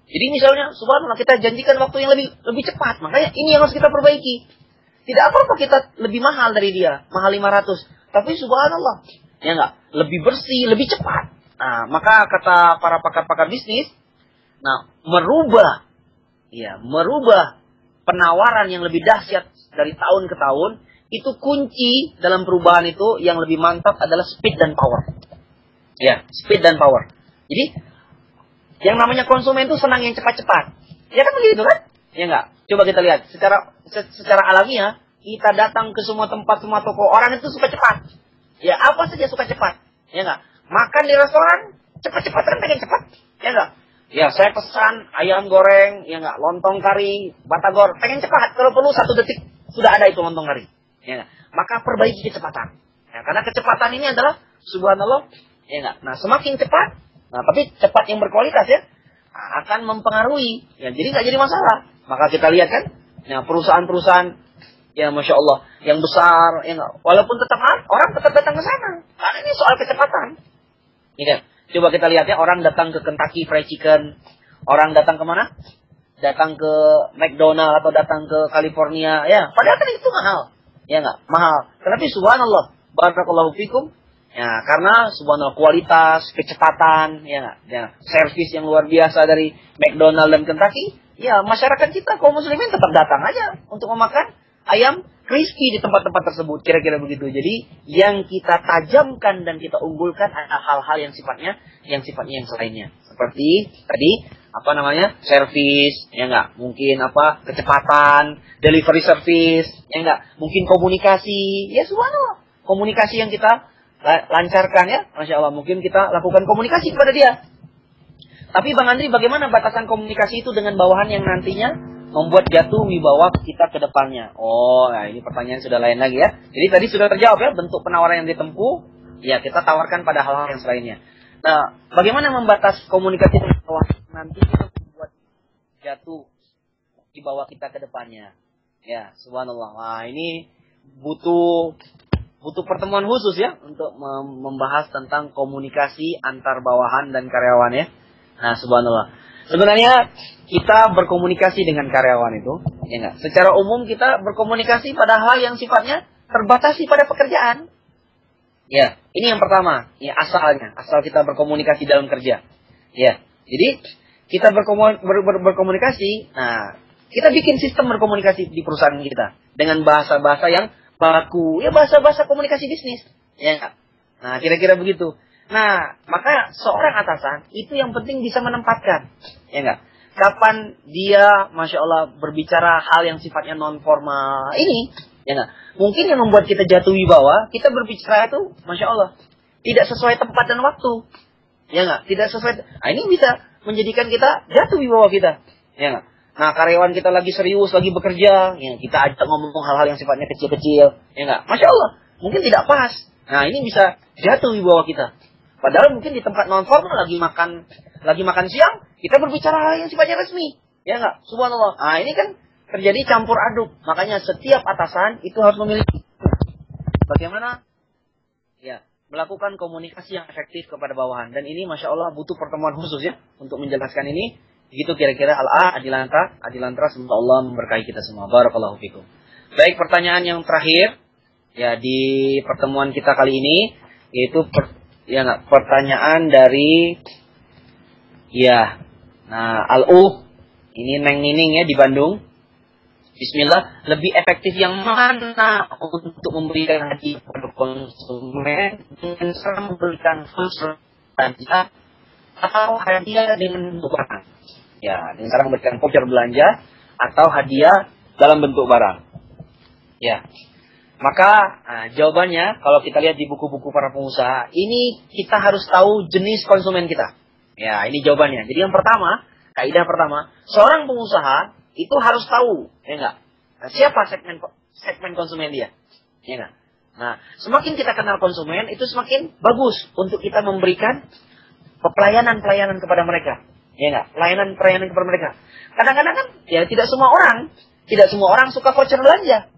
Jadi misalnya subhanallah kita janjikan waktu yang lebih cepat. Makanya ini yang harus kita perbaiki. Tidak apa-apa kita lebih mahal dari dia, mahal 500. Tapi subhanallah, ya enggak? Lebih bersih, lebih cepat. Nah, maka kata para pakar-pakar bisnis, Nah, merubah penawaran yang lebih dahsyat dari tahun ke tahun, itu kunci dalam perubahan itu yang lebih mantap adalah speed dan power. Ya, speed dan power. Jadi, yang namanya konsumen itu senang yang cepat-cepat. Ya kan begitu kan? Ya enggak? Coba kita lihat. Secara alamiah, kita datang ke semua tempat, semua toko, orang itu suka cepat. Ya, apa saja suka cepat. Ya enggak? Makan di restoran, cepat-cepat kan pengen cepat. Ya enggak? Ya, saya pesan ayam goreng, ya enggak? Lontong kari, batagor, pengen cepat. Kalau perlu 1 detik, sudah ada itu lontong kari. Ya enggak? Maka perbaiki kecepatan. Ya, karena kecepatan ini adalah, subhanallah, ya enggak? Nah, semakin cepat, nah, tapi cepat yang berkualitas ya, akan mempengaruhi. Ya, jadi nggak jadi masalah. Maka kita lihat kan, ya, perusahaan-perusahaan, ya Masya Allah, yang besar, ya enggak? Walaupun tetap orang tetap datang ke sana. Karena ini soal kecepatan. Ya, coba kita lihat ya, orang datang ke Kentucky Fried Chicken, orang datang ke mana? Datang ke McDonald atau datang ke California, ya. Padahal kan itu mahal. Ya enggak? Mahal. Tetapi subhanallah, barakallahu fikum, ya, karena subhanallah kualitas, kecepatan, ya enggak? Ya, servis yang luar biasa dari McDonald dan Kentucky, ya masyarakat kita kaum muslimin tetap datang aja untuk memakan ayam crispy di tempat-tempat tersebut, kira-kira begitu. Jadi yang kita tajamkan dan kita unggulkan adalah hal-hal yang sifatnya yang selainnya. Seperti tadi servis, ya enggak? Mungkin kecepatan, delivery service, ya enggak? Mungkin komunikasi, ya subhanallah. Komunikasi yang kita lancarkan ya, Masya Allah. Mungkin kita lakukan komunikasi kepada dia. Tapi Bang Andri, bagaimana batasan komunikasi itu dengan bawahan yang nantinya membuat jatuh wibawa kita ke depannya? Oh, nah ini pertanyaan sudah lain lagi ya. Jadi tadi sudah terjawab ya, bentuk penawaran yang ditempuh, ya kita tawarkan pada hal-hal yang selainnya. Nah, bagaimana membatas komunikasi dengan bawahan nanti kita membuat jatuh wibawa kita ke depannya? Ya, subhanallah. Nah, ini butuh pertemuan khusus ya untuk membahas tentang komunikasi antar bawahan dan karyawan ya. Nah, subhanallah. Sebenarnya kita berkomunikasi dengan karyawan itu, ya enggak? Secara umum kita berkomunikasi pada hal yang sifatnya terbatasi pada pekerjaan. Ya, ini yang pertama, ya asal kita berkomunikasi dalam kerja. Ya. Jadi kita berkomunikasi, nah, kita bikin sistem berkomunikasi di perusahaan kita dengan bahasa-bahasa yang baku, ya bahasa-bahasa komunikasi bisnis, ya enggak? Nah, kira-kira begitu. Nah, maka seorang atasan itu yang penting bisa menempatkan, ya enggak? Kapan dia, Masya Allah, berbicara hal yang sifatnya non formal ini, ya enggak? Mungkin yang membuat kita jatuh wibawa, kita berbicara itu, Masya Allah, tidak sesuai tempat dan waktu, ya enggak? Tidak sesuai. Nah, ini bisa menjadikan kita jatuh wibawa kita, ya enggak? Nah, karyawan kita lagi serius, lagi bekerja, ya kita ajak ngomong hal-hal yang sifatnya kecil-kecil, ya enggak? Masya Allah, mungkin tidak pas. Nah, ini bisa jatuh wibawa kita. Padahal mungkin di tempat non formal lagi makan siang, kita berbicara hal yang sifatnya resmi. Ya enggak? Subhanallah. Nah, ini kan terjadi campur aduk. Makanya setiap atasan itu harus memiliki bagaimana ya melakukan komunikasi yang efektif kepada bawahan. Dan ini Masya Allah butuh pertemuan khusus ya untuk menjelaskan ini. Begitu kira-kira Adilantra, semoga Allah memberkahi kita semua. Barakallahu fikum. Baik, pertanyaan yang terakhir ya di pertemuan kita kali ini yaitu pertanyaan dari ini Neng Nining ya di Bandung. Bismillah, lebih efektif yang mana untuk memberikan hadiah kepada konsumen dengan cara memberikan voucher belanja atau hadiah dengan bentuk barang? Ya, dengan cara memberikan voucher belanja atau hadiah dalam bentuk barang. Ya. Maka jawabannya kalau kita lihat di buku-buku para pengusaha, ini kita harus tahu jenis konsumen kita. Ya, ini jawabannya. Jadi yang pertama, kaidah pertama, seorang pengusaha itu harus tahu, ya enggak? Nah, siapa segmen konsumen dia? Ya enggak? Nah, semakin kita kenal konsumen, itu semakin bagus untuk kita memberikan pelayanan-pelayanan kepada mereka. Ya enggak? Pelayanan kepada mereka. Kadang-kadang kan ya tidak semua orang suka voucher belanja.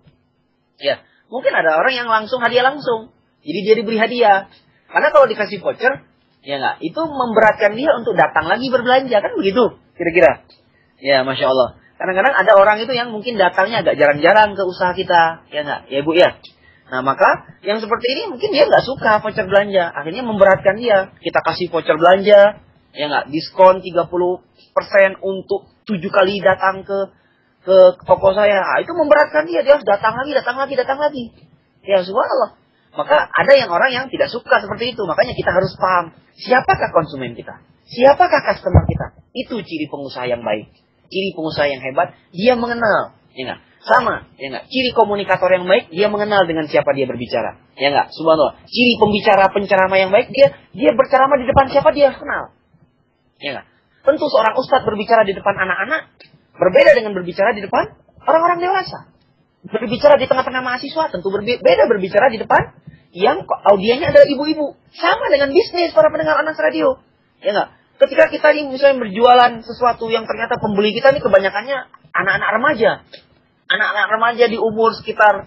Ya. Mungkin ada orang yang langsung hadiah langsung. Jadi dia diberi hadiah. Karena kalau dikasih voucher, ya enggak, itu memberatkan dia untuk datang lagi berbelanja. Kan begitu, kira-kira. Ya, Masya Allah. Kadang-kadang ada orang itu yang mungkin datangnya agak jarang-jarang ke usaha kita. Ya enggak, ya Bu ya. Nah, maka yang seperti ini mungkin dia enggak suka voucher belanja. Akhirnya memberatkan dia. Kita kasih voucher belanja. Ya nggak, diskon 30% untuk 7 kali datang ke toko saya. Nah, itu memberatkan dia harus datang lagi. Ya subhanallah. Maka ada orang yang tidak suka seperti itu. Makanya kita harus paham siapakah konsumen kita, siapakah customer kita. Itu ciri pengusaha yang baik, ciri pengusaha yang hebat. Dia mengenal, ya nggak? Sama, ya nggak? Ciri komunikator yang baik, dia mengenal dengan siapa dia berbicara, ya nggak? Subhanallah. Ciri penceramah yang baik, dia berceramah di depan siapa dia kenal, ya nggak? Tentu seorang ustadz berbicara di depan anak-anak berbeda dengan berbicara di depan orang-orang dewasa. Berbicara di tengah-tengah mahasiswa tentu berbeda berbicara di depan yang audiennya adalah ibu-ibu. Sama dengan bisnis para pendengar Anas Radio, ya nggak? Ketika kita ini misalnya berjualan sesuatu yang ternyata pembeli kita ini kebanyakannya anak-anak remaja. Anak-anak remaja di umur sekitar,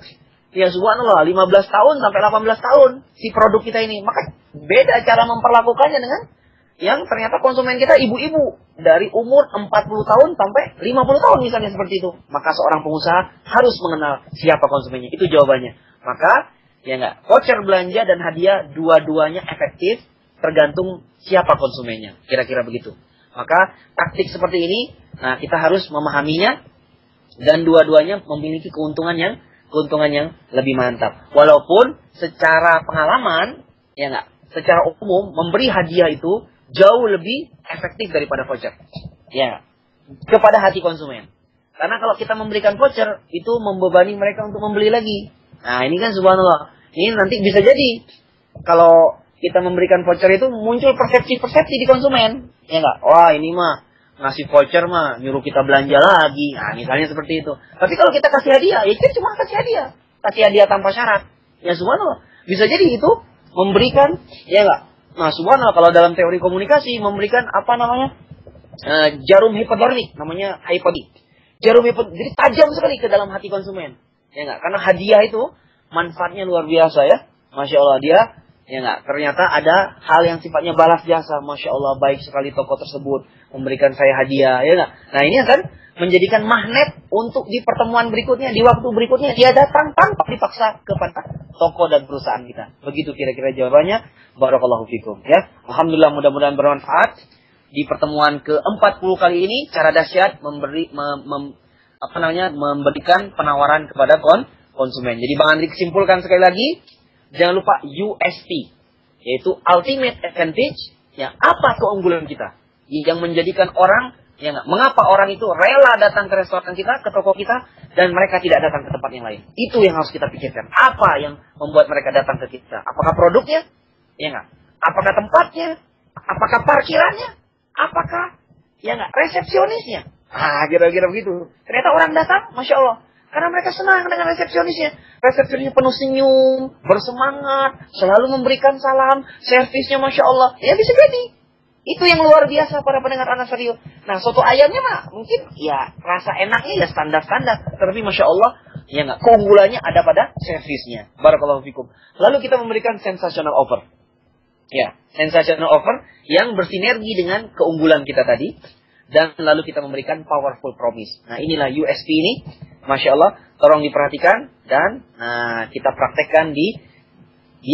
ya subhanallah, 15 tahun sampai 18 tahun si produk kita ini. Maka beda cara memperlakukannya dengan yang ternyata konsumen kita ibu-ibu dari umur 40 tahun sampai 50 tahun misalnya seperti itu. Maka seorang pengusaha harus mengenal siapa konsumennya. Itu jawabannya. Maka, ya enggak, voucher belanja dan hadiah dua-duanya efektif tergantung siapa konsumennya. Kira-kira begitu. Maka taktik seperti ini, nah kita harus memahaminya. Dan dua-duanya memiliki keuntungan yang lebih mantap. Walaupun secara pengalaman, ya enggak, secara umum memberi hadiah itu jauh lebih efektif daripada voucher. Ya, kepada hati konsumen. Karena kalau kita memberikan voucher itu membebani mereka untuk membeli lagi. Nah, ini kan subhanallah. Ini nanti bisa jadi kalau kita memberikan voucher itu muncul persepsi-persepsi di konsumen. Ya enggak? Wah, ini mah ngasih voucher mah nyuruh kita belanja lagi. Nah, misalnya seperti itu. Tapi kalau kita kasih hadiah, ya kita cuma kasih hadiah. Kasih hadiah tanpa syarat. Ya subhanallah. Bisa jadi itu memberikan, ya enggak? Nah, subhanallah kalau dalam teori komunikasi memberikan jarum hipodermik, namanya hypodi. Jarum hipodermik, jadi tajam sekali ke dalam hati konsumen. Ya enggak? Karena hadiah itu manfaatnya luar biasa ya. Masya Allah dia, ya enggak, ternyata ada hal yang sifatnya balas jasa. Masya Allah, baik sekali toko tersebut memberikan saya hadiah, ya enggak? Nah, ini akan menjadikan magnet untuk di pertemuan berikutnya, di waktu berikutnya dia datang tanpa dipaksa kepada toko dan perusahaan kita. Begitu kira-kira jawabannya. Barakallahu fikum, ya. Alhamdulillah, mudah-mudahan bermanfaat. Di pertemuan ke-40 kali ini cara dahsyat memberikan penawaran kepada konsumen. Jadi Bang Andri simpulkan sekali lagi, jangan lupa USP, yaitu Ultimate Advantage. Ya, apa keunggulan kita yang menjadikan orang, ya enggak, mengapa orang itu rela datang ke restoran kita, ke toko kita, dan mereka tidak datang ke tempat yang lain. Itu yang harus kita pikirkan. Apa yang membuat mereka datang ke kita? Apakah produknya? Ya enggak? Apakah tempatnya? Apakah parkirannya? Apakah, ya enggak, resepsionisnya? Kira-kira begitu. Ternyata orang datang, Masya Allah, karena mereka senang dengan resepsionisnya. Resepsionisnya penuh senyum, bersemangat, selalu memberikan salam, servisnya Masya Allah. Ya bisa jadi. Itu yang luar biasa para pendengar Anas Radio. Nah, soto ayamnya mah mungkin ya rasa enaknya ya standar-standar. Tapi Masya Allah, ya enggak, keunggulannya ada pada servisnya. Barakallahu fikum. Lalu kita memberikan sensational offer. Ya, sensational offer yang bersinergi dengan keunggulan kita tadi. Dan lalu kita memberikan powerful promise. Nah, inilah USP ini. Masya Allah, tolong diperhatikan. Dan kita praktekkan di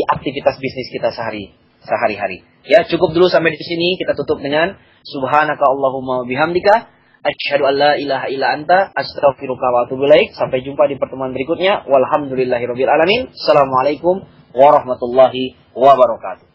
aktivitas bisnis kita sehari-hari. Ya, cukup dulu sampai di sini. Kita tutup dengan Subhanaka Allahumma bihamdika asyhadu an la ilaha illa anta astaghfiruka wa atubu ilaik. Sampai jumpa di pertemuan berikutnya. Walhamdulillahirabbil alamin. Assalamualaikum warahmatullahi wabarakatuh.